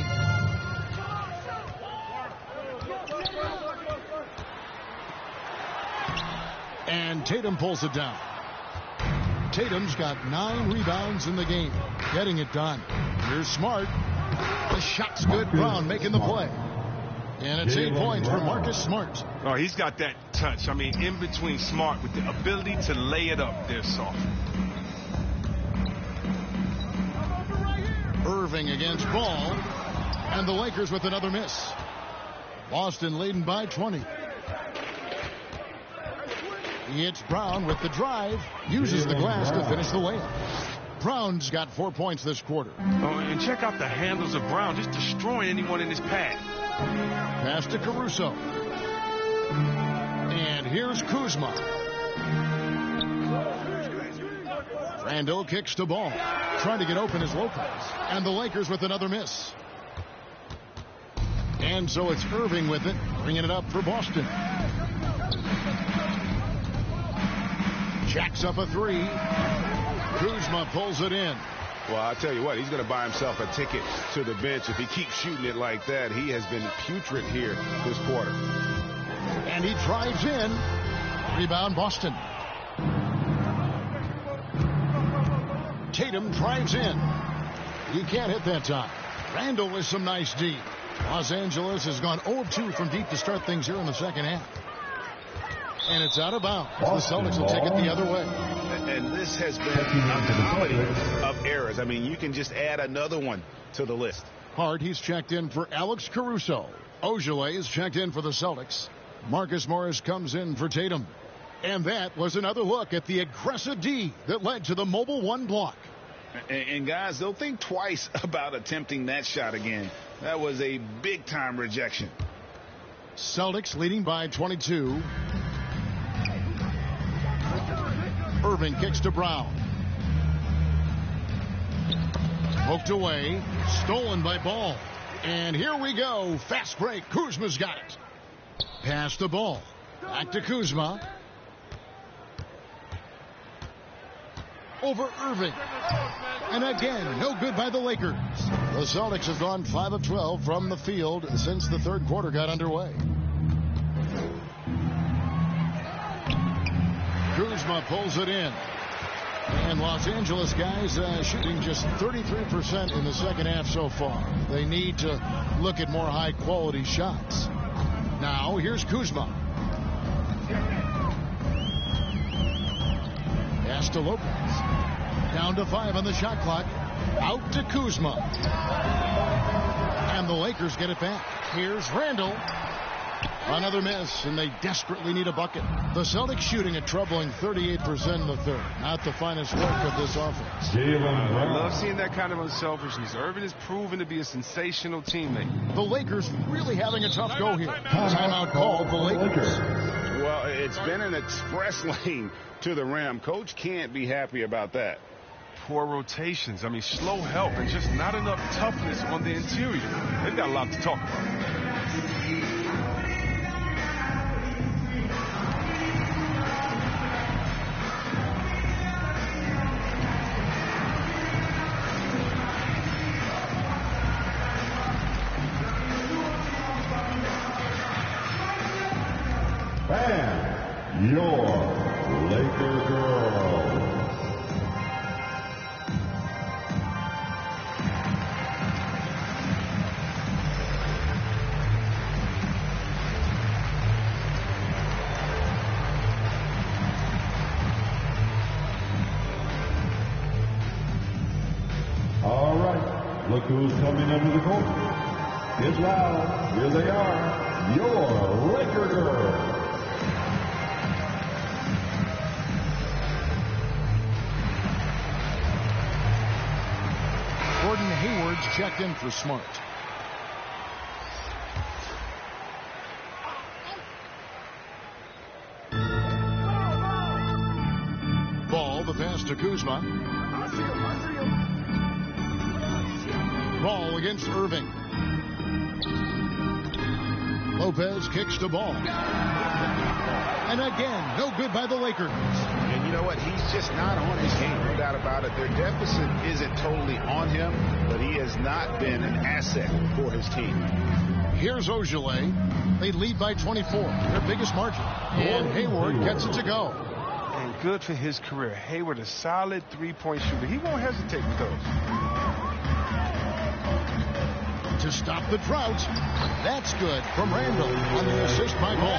And Tatum pulls it down. Tatum's got 9 rebounds in the game. Getting it done. Here's Smart. The shot's good. Brown making the play. And it's 8 points for Marcus Smart. Oh, he's got that touch. I mean, in between Smart with the ability to lay it up there soft. Irving against Ball. And the Lakers with another miss. Boston leading by 20. He hits Brown with the drive. Uses the glass to finish the layup. Brown's got 4 points this quarter. Oh, and check out the handles of Brown, just destroying anyone in his path. Pass to Caruso. And here's Kuzma. Randle kicks to Ball. Trying to get open is Lopez. And the Lakers with another miss. And so it's Irving with it, bringing it up for Boston. Jacks up a 3. Kuzma pulls it in. Well, I'll tell you what, he's going to buy himself a ticket to the bench if he keeps shooting it like that. He has been putrid here this quarter. And he drives in. Rebound Boston. Tatum drives in. He can't hit that time. Randle with some nice D. Los Angeles has gone 0-2 from deep to start things here in the second half. And it's out of bounds. The Celtics will take it the other way. And this has been a comedy of errors. I mean, you can just add another one to the list. Hart, he's checked in for Alex Caruso. Ojale is checked in for the Celtics. Marcus Morris comes in for Tatum. And that was another look at the aggressive D that led to the mobile 1 block. And guys, they'll think twice about attempting that shot again. That was a big-time rejection. Celtics leading by 22. Irving kicks to Brown. Poked away. Stolen by Ball. And here we go. Fast break. Kuzma's got it. Pass the Ball. Back to Kuzma. Over Irving. And again, no good by the Lakers. The Celtics have gone 5 of 12 from the field since the third quarter got underway. Kuzma pulls it in. And Los Angeles guys shooting just 33% in the second half so far. They need to look at more high-quality shots. Now, here's Kuzma. Pass to Lopez. Down to 5 on the shot clock. Out to Kuzma. And the Lakers get it back. Here's Randle. Another miss, and they desperately need a bucket. The Celtics shooting a troubling 38% in the third. Not the finest work of this offense. I love seeing that kind of unselfishness. Irving has proven to be a sensational teammate. The Lakers really having a tough go here. Timeout called the Lakers. Well, it's been an express lane to the rim. Coach can't be happy about that. Poor rotations. I mean, slow help and just not enough toughness on the interior. They've got a lot to talk about. And your Laker girls. Look who's coming under the court. Get loud. Here they are. Your Laker girls. Gordon Hayward's checked in for Smart. Ball, the pass to Kuzma. Ball against Irving. Lopez kicks the ball. And again, no good by the Lakers. And you know what? He's just not on his game, no doubt about it. Their deficit isn't totally on him, but he has not been an asset for his team. Here's Ojale. They lead by 24, their biggest margin. And Hayward gets it to go. And good for his career. Hayward, a solid three-point shooter. He won't hesitate with those. To stop the drought. That's good from Randall on the assist by Ball.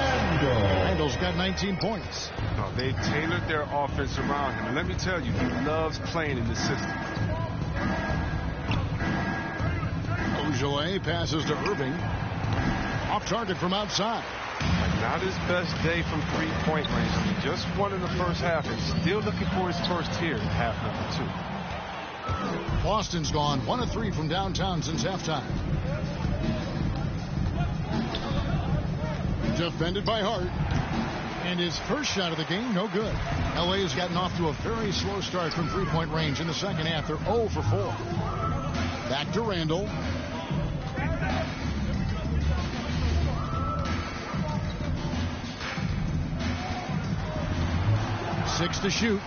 Randall's got 19 points. No, they've tailored their offense around him. And let me tell you, he loves playing in the system. Ojale passes to Irving. Off target from outside. Not his best day from three-point range. I mean, just won in the first half and still looking for his first tier in half number 2. Boston's gone 1 of 3 from downtown since halftime. Defended by Hart. And his first shot of the game, no good. LA has gotten off to a very slow start from three-point range in the second half. They're 0 for 4. Back to Randall. Six to shoot.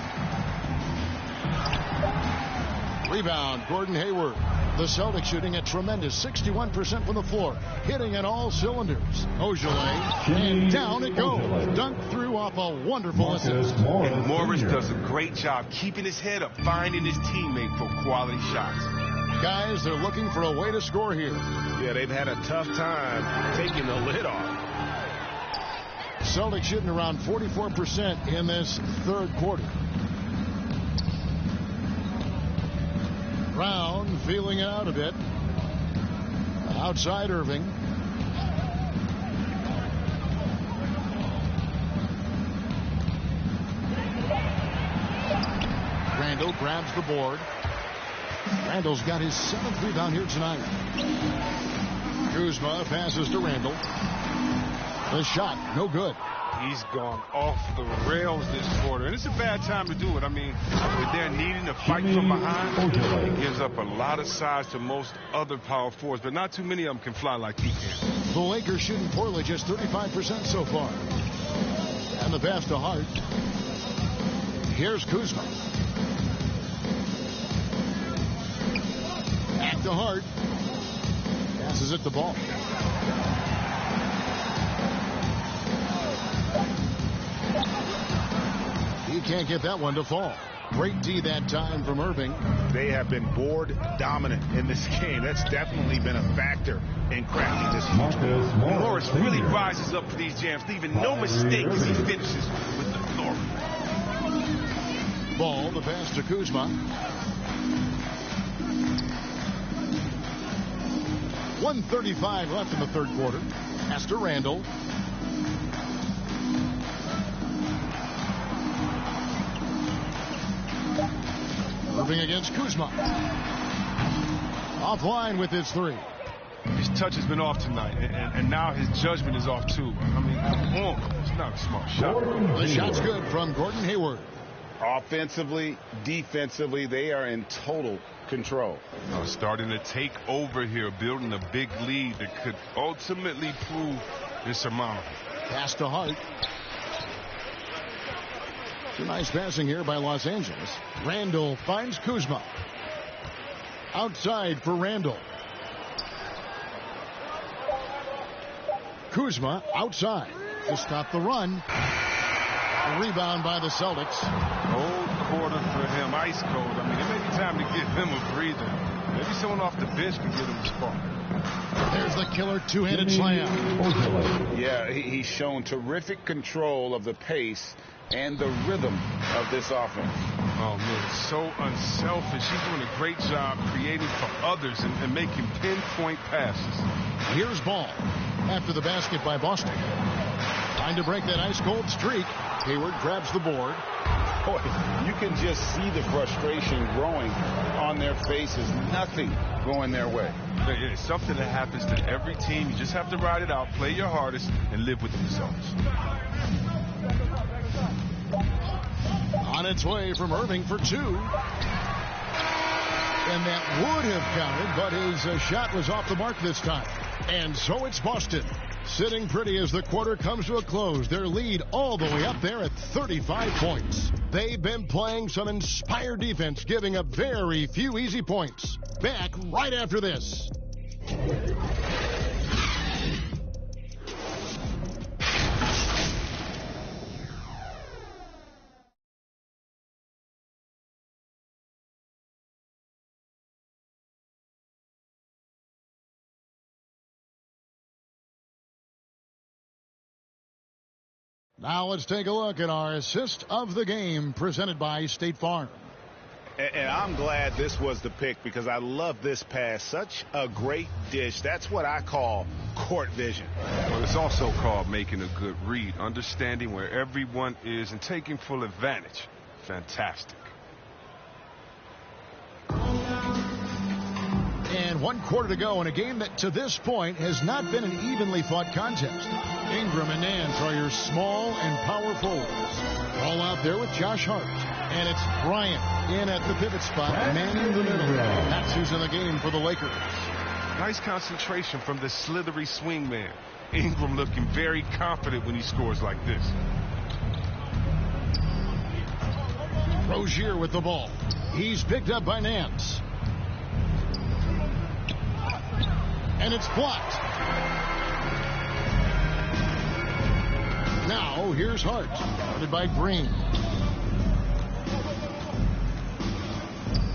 Rebound, Gordon Hayward. The Celtics shooting a tremendous 61% from the floor, hitting on all cylinders. Ojale, and down it goes. Dunked through off a wonderful assist. And Morris does a great job keeping his head up, finding his teammate for quality shots. Guys, they're looking for a way to score here. Yeah, they've had a tough time taking the lid off. Celtics shooting around 44% in this third quarter. Brown feeling it out a bit. Outside Irving. Randall grabs the board. Randall's got his 7th rebound here tonight. Kuzma passes to Randall. The shot, no good. He's gone off the rails this quarter, and it's a bad time to do it. I mean, when they're needing to fight from behind, he gives up a lot of size to most other power forwards, but not too many of them can fly like he can. The Lakers shooting poorly, just 35% so far. And the pass to Hart. Here's Kuzma. Back to Hart. Passes it to Ball. He can't get that one to fall. Great D that time from Irving. They have been board dominant in this game. That's definitely been a factor in crafting this huge lead. Morris really rises up for these jams, leaving no mistake as he finishes with authority. Ball, the pass to Kuzma. 1:35 left in the third quarter. Pass to Randall. Irving against Kuzma. Offline with his 3. His touch has been off tonight, and now his judgment is off too. I mean, come on. It's not a smart shot. The shot's good from Gordon Hayward. Offensively, defensively, they are in total control. Starting to take over here, building a big lead that could ultimately prove insurmountable. Pass to Hart. Nice passing here by Los Angeles. Randall finds Kuzma. Outside for Randall. Kuzma outside to stop the run. A rebound by the Celtics. Cold quarter for him, ice cold. I mean, it may be time to give him a breather. Maybe someone off the bench can get him a spark. There's the killer two-handed slam. Yeah, he's shown terrific control of the pace and the rhythm of this offense. Oh, man, so unselfish. He's doing a great job creating for others and making pinpoint passes. Here's Ball after the basket by Boston. Trying to break that ice-cold streak. Hayward grabs the board. Boy, you can just see the frustration growing on their faces. Nothing going their way. It's something that happens to every team. You just have to ride it out, play your hardest, and live with the results. On its way from Irving for two. And that would have counted, but his shot was off the mark this time. And so it's Boston sitting pretty as the quarter comes to a close. Their lead all the way up there at 35 points. They've been playing some inspired defense, giving up very few easy points. Back right after this. Now let's take a look at our assist of the game presented by State Farm. And I'm glad this was the pick because I love this pass. Such a great dish. That's what I call court vision. Well, it's also called making a good read, understanding where everyone is and taking full advantage. Fantastic. And 1 quarter to go in a game that to this point has not been an evenly fought contest. Ingram and Nance are your small and power forwards. All out there with Josh Hart. And it's Bryant in at the pivot spot, manning the middle. That's who's in the game for the Lakers. Nice concentration from the slithery swing man. Ingram looking very confident when he scores like this. Rozier with the ball. He's picked up by Nance. And it's blocked. Now here's Hart, guarded by Green.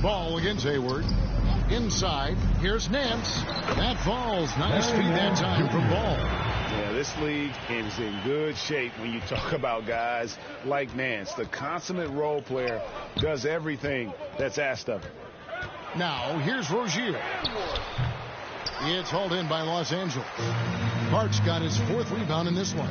Ball against Hayward. Inside, here's Nance. That falls. Nice feed that time from Ball. Yeah, this league is in good shape when you talk about guys like Nance. The consummate role player does everything that's asked of him. Now here's Rozier. It's hauled in by Los Angeles. Hart's got his 4th rebound in this one.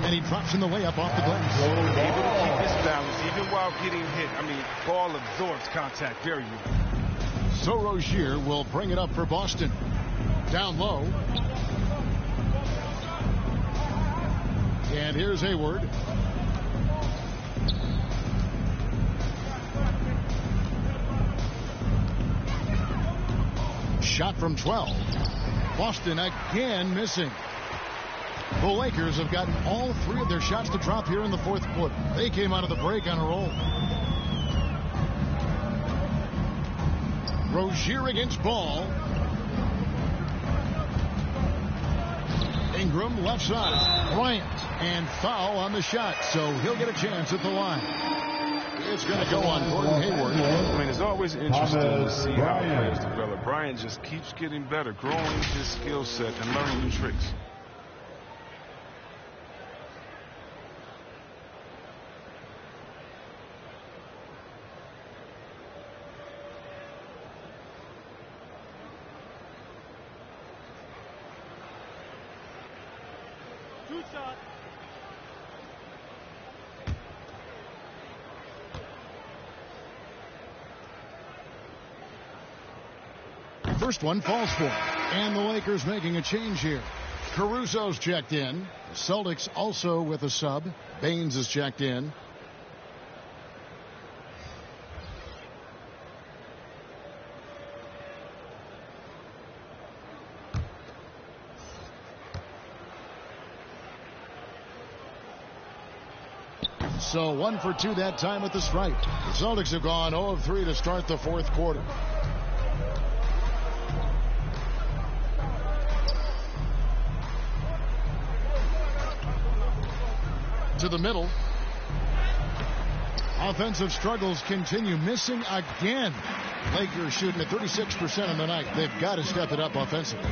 And he drops in the layup off the glass. Able to keep his balance even while getting hit. I mean, ball absorbs contact very well. So Rozier will bring it up for Boston. Down low. And here's Hayward. Shot from 12. Boston again missing. The Lakers have gotten all 3 of their shots to drop here in the 4th quarter. They came out of the break on a roll. Rozier against Ball. Ingram left side. Bryant. And foul on the shot, so he'll get a chance at the line. It's going to go on Gordon Hayward. I mean, it's always interesting to see how players develop. Bryant just keeps getting better, growing his skill set and learning new tricks. First one falls for him. And the Lakers making a change here. Caruso's checked in. The Celtics also with a sub. Baines is checked in. So 1 for 2 that time at the stripe. The Celtics have gone 0 of 3 to start the 4th quarter. To the middle. Offensive struggles continue. Missing again. Lakers shooting at 36% on the night. They've got to step it up offensively.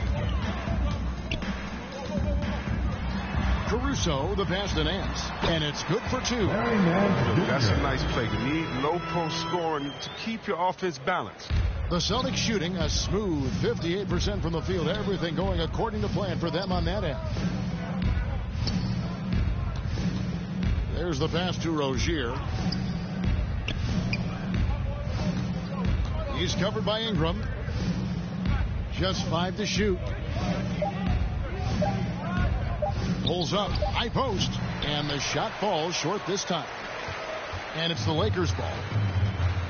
Caruso, the pass to Nance. And it's good for 2. That's a nice play. You need low post scoring to keep your offense balanced. The Celtics shooting a smooth 58% from the field. Everything going according to plan for them on that end. There's the pass to Rozier. He's covered by Ingram. Just 5 to shoot. Pulls up, high post, and the shot falls short this time. And it's the Lakers' ball.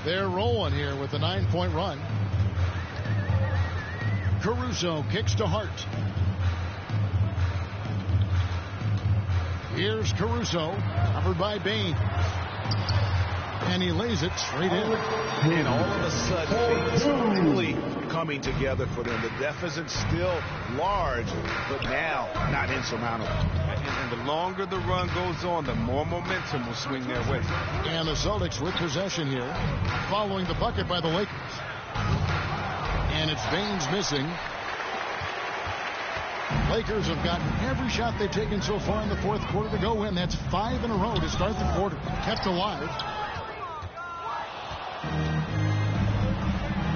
They're rolling here with a 9-point run. Caruso kicks to Hart. Here's Caruso, covered by Baines. And he lays it straight in. And all of a sudden, things are really coming together for them. The deficit's still large, but now not insurmountable. And the longer the run goes on, the more momentum will swing their way. And the Celtics with possession here, following the bucket by the Lakers. And it's Baines missing. Lakers have gotten every shot they've taken so far in the fourth quarter to go win. That's 5 in a row to start the quarter. Kept alive.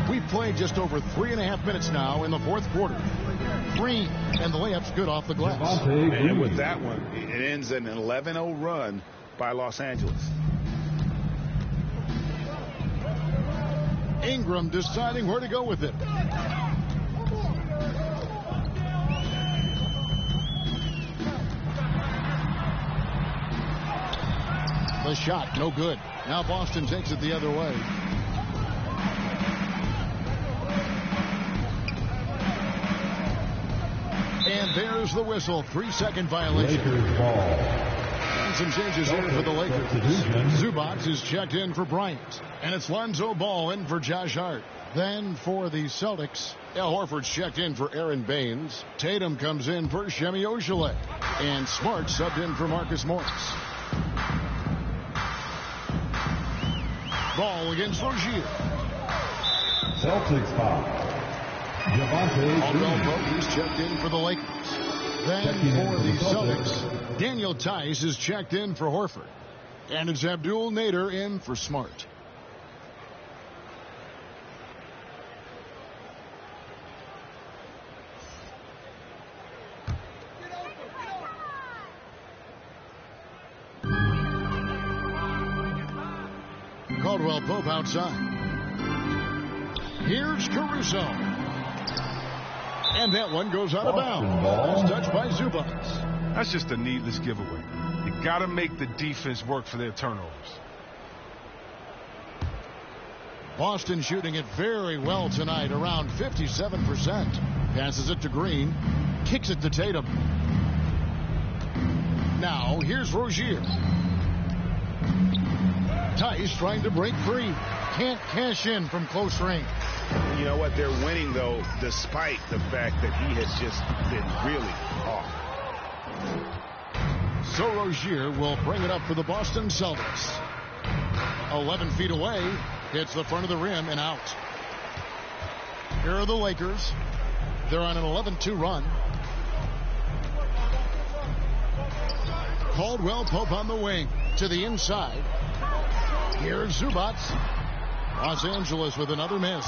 We've played just over 3.5 minutes now in the fourth quarter. Green, and the layup's good off the glass. And with that one, it ends an 11-0 run by Los Angeles. Ingram deciding where to go with it. The shot, no good. Now Boston takes it the other way. And there's the whistle. 3-second violation. And some changes here for the Lakers. Zubac is checked in for Bryant. And it's Lonzo Ball in for Josh Hart. Then for the Celtics, Al Horford's checked in for Aaron Baines. Tatum comes in for Shemi Ojeleye. And Smart subbed in for Marcus Morris. Ball against Rozier. Celtics foul. Caldwell Pope is checked in for the Lakers. Then for the Celtics, Daniel Tice is checked in for Horford. And it's Abdul Nader in for Smart. Caldwell Pope outside. Here's Caruso. And that one goes out of bounds. Touched by Zubac. That's just a needless giveaway. You got to make the defense work for their turnovers. Boston shooting it very well tonight, around 57%. Passes it to Green. Kicks it to Tatum. Now, here's Rozier. Tice trying to break free. Can't cash in from close range. You know what? They're winning, though, despite the fact that he has just been really off. So Rozier will bring it up for the Boston Celtics. 11 feet away. Hits the front of the rim and out. Here are the Lakers. They're on an 11-2 run. Caldwell Pope on the wing. To the inside. Here's Zubac. Los Angeles with another miss.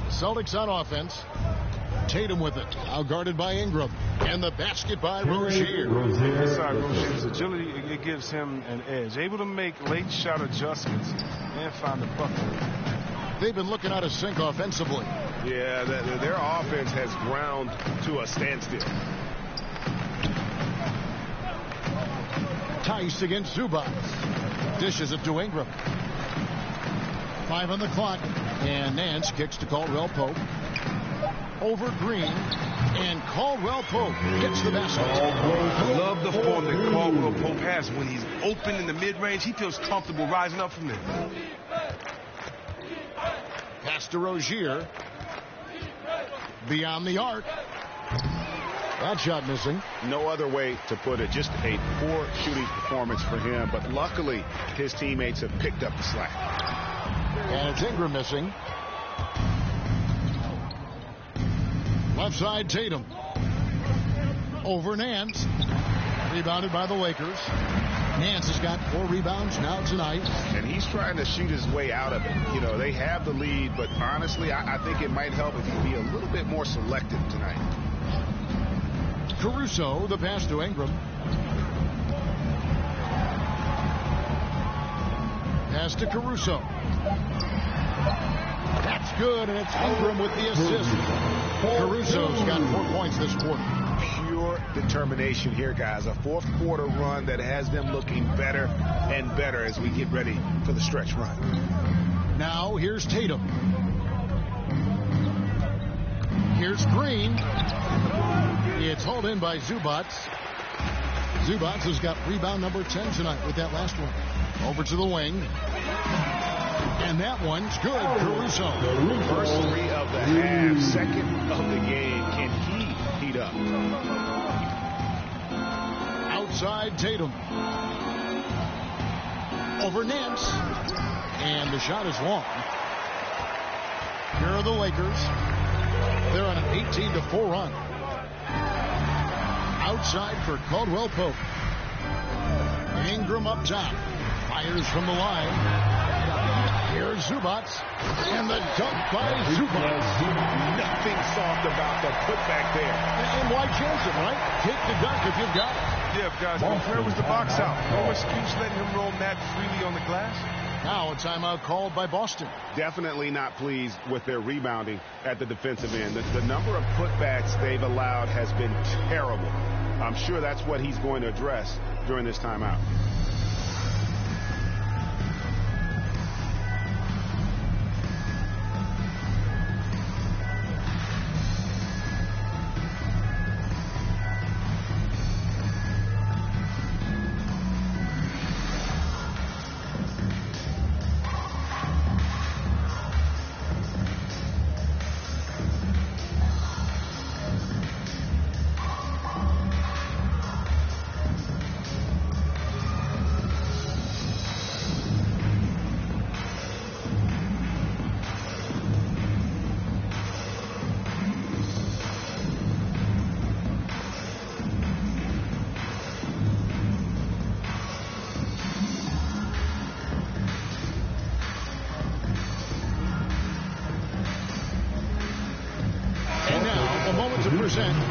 Celtics on offense. Tatum with it. Outguarded by Ingram. And the basket by Rozier. Inside Rozier's agility, it gives him an edge. Able to make late shot adjustments and find the bucket. They've been looking out of sync offensively. Yeah, their offense has ground to a standstill. Tice against Zubac. Dishes it to Ingram. 5 on the clock. And Nance kicks to Caldwell Pope. Over Green. And Caldwell Pope gets the basket. I love the form that Caldwell Pope has. When he's open in the mid-range, he feels comfortable rising up from there. Pass to Rozier. Beyond the arc. That shot missing. No other way to put it. Just a poor shooting performance for him. But luckily, his teammates have picked up the slack. And it's Ingram missing. Left side, Tatum. Over Nance. Rebounded by the Lakers. Nance has got 4 rebounds now tonight. And he's trying to shoot his way out of it. You know, they have the lead, but honestly, I think it might help if he be a little bit more selective tonight. Caruso, the pass to Ingram. Pass to Caruso. That's good, and it's Ingram with the assist. Caruso's got 4 points this quarter. Pure determination here, guys. A fourth quarter run that has them looking better and better as we get ready for the stretch run. Now here's Tatum. Here's Green. It's hauled in by Zubats. Zubats has got rebound number 10 tonight with that last one. Over to the wing. And that one's good. Caruso. First 3 of the half, second of the game. Can he heat up? Outside Tatum. Over Nance. And the shot is long. Here are the Lakers. They're on an 18-4 run. Outside for Caldwell Pope. Ingram up top. Fires from the line. Here's Zubats. And the dunk by Zubats. Nothing soft about the putback there. And why chance it, right? Take the dunk if you've got it. Yeah, guys, where was the box out? No excuse letting him roam that freely on the glass. Now a timeout called by Boston. Definitely not pleased with their rebounding at the defensive end. The number of putbacks they've allowed has been terrible. I'm sure that's what he's going to address during this timeout.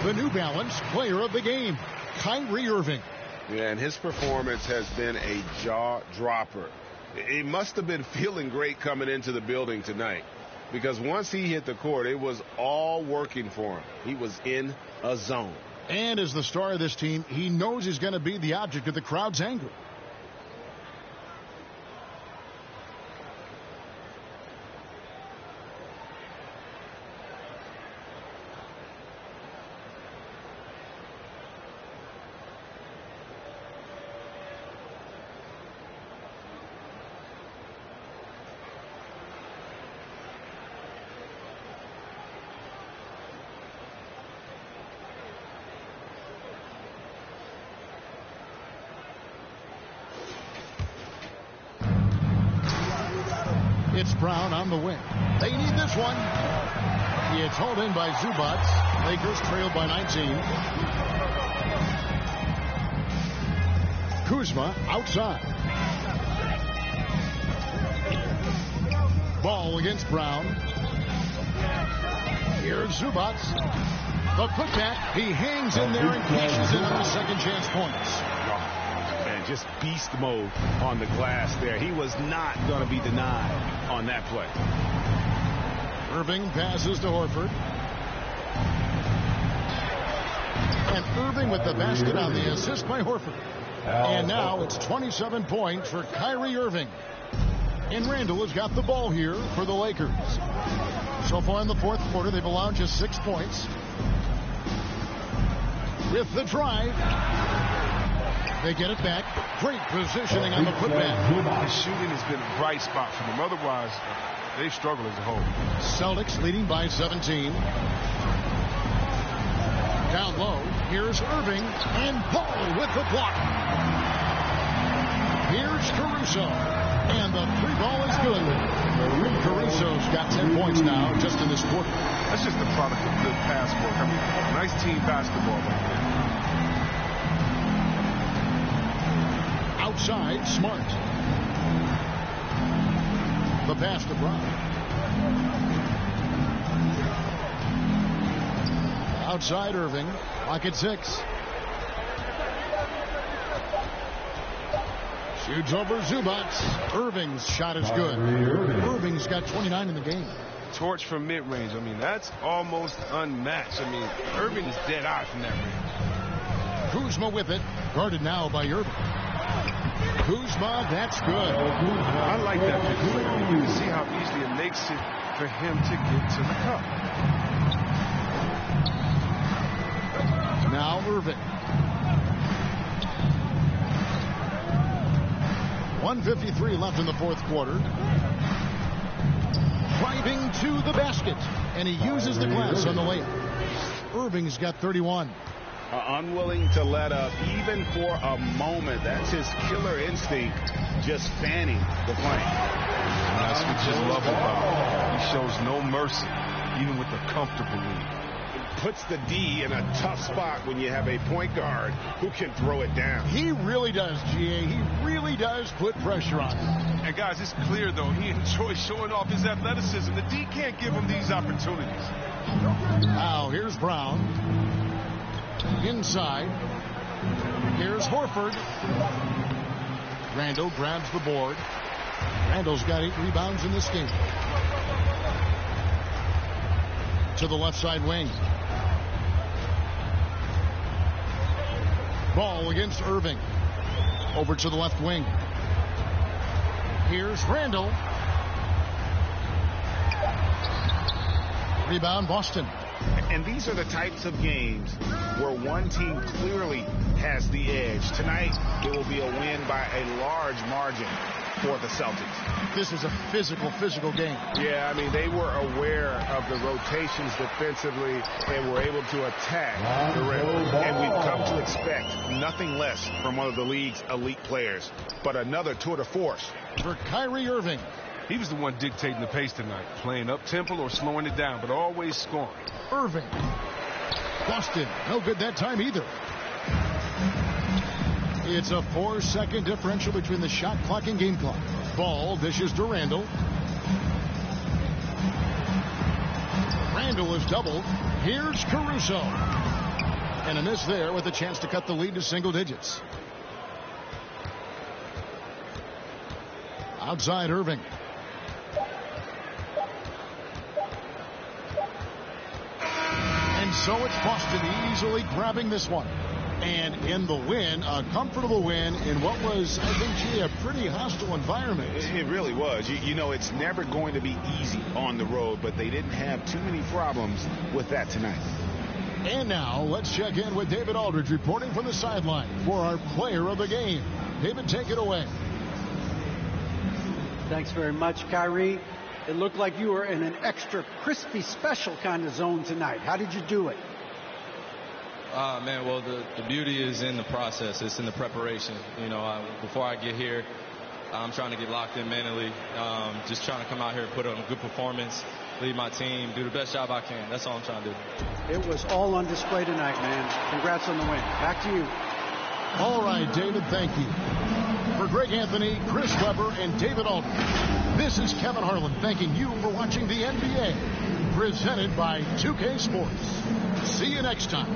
The New Balance player of the game, Kyrie Irving. Yeah, and his performance has been a jaw dropper. He must have been feeling great coming into the building tonight, because once he hit the court, it was all working for him. He was in a zone. And as the star of this team, he knows he's going to be the object of the crowd's anger. It's Brown on the wing. They need this one. It's hauled in by Zubats. Lakers trailed by 19. Kuzma outside. Ball against Brown. Here's Zubats. The putback. He hangs in there and cashes in on the second chance points. Just beast mode on the glass there. He was not going to be denied on that play. Irving passes to Horford. And Irving with the basket on the assist by Horford. And now it's 27 points for Kyrie Irving. And Randall has got the ball here for the Lakers. So far in the fourth quarter, they've allowed just 6 points. With the drive. They get it back. Great positioning on the putback. The shooting has been a bright spot for them. Otherwise, they struggle as a whole. Celtics leading by 17. Down low. Here's Irving. And Paul with the block. Here's Caruso. And the free ball is good. Caruso's got 10 points now just in this quarter. That's just the product of good pass work. I mean, nice team basketball right there. Outside, Smart. The pass to Brown. Outside, Irving. Pocket 6. Shoots over Zubats. Irving's shot is good. Irving's got 29 in the game. Torch from mid-range. I mean, that's almost unmatched. I mean, Irving is dead eye from that range. Kuzma with it. Guarded now by Irving. Kuzma, that's good. I like that because you can see how easily it makes it for him to get to the cup. Now Irving. 1:53 left in the fourth quarter. Driving to the basket, and he uses the glass on the layup. Irving's got 31. Unwilling to let up even for a moment. That's his killer instinct, just fanning the flame. That's what you love about him. He shows no mercy, even with a comfortable lead. Puts the D in a tough spot when you have a point guard who can throw it down. He really does, GA. He really does put pressure on him. And guys, it's clear, though, he enjoys showing off his athleticism. The D can't give him these opportunities. Now, here's Brown. Inside. Here's Horford. Randall grabs the board. Randall's got 8 rebounds in this game. To the left side wing. Ball against Irving. Over to the left wing. Here's Randall. Rebound, Boston. And these are the types of games where one team clearly has the edge. Tonight, it will be a win by a large margin for the Celtics. This is a physical game. Yeah, I mean, they were aware of the rotations defensively and were able to attack the rim. And we've come to expect nothing less from one of the league's elite players, but another tour de force. For Kyrie Irving. He was the one dictating the pace tonight, playing up-tempo or slowing it down, but always scoring. Irving. Boston, no good that time either. It's a 4-second differential between the shot clock and game clock. Ball dishes to Randall. Randall is doubled. Here's Caruso. And a miss there with a chance to cut the lead to single digits. Outside Irving. And so it's Boston easily grabbing this one. And in the win, a comfortable win in what was, I think, a pretty hostile environment. It really was. You know, it's never going to be easy on the road, but they didn't have too many problems with that tonight. And now let's check in with David Aldridge reporting from the sideline for our player of the game. David, take it away. Thanks very much, Kyrie. It looked like you were in an extra crispy special kind of zone tonight. How did you do it? Man, well, the beauty is in the process. It's in the preparation. You know, before I get here, I'm trying to get locked in mentally. Just trying to come out here and put on a good performance, lead my team, do the best job I can. That's all I'm trying to do. It was all on display tonight, man. Congrats on the win. Back to you. All right, David, thank you. For Greg Anthony, Chris Webber, and David Aldridge, this is Kevin Harlan thanking you for watching the NBA, presented by 2K Sports. See you next time.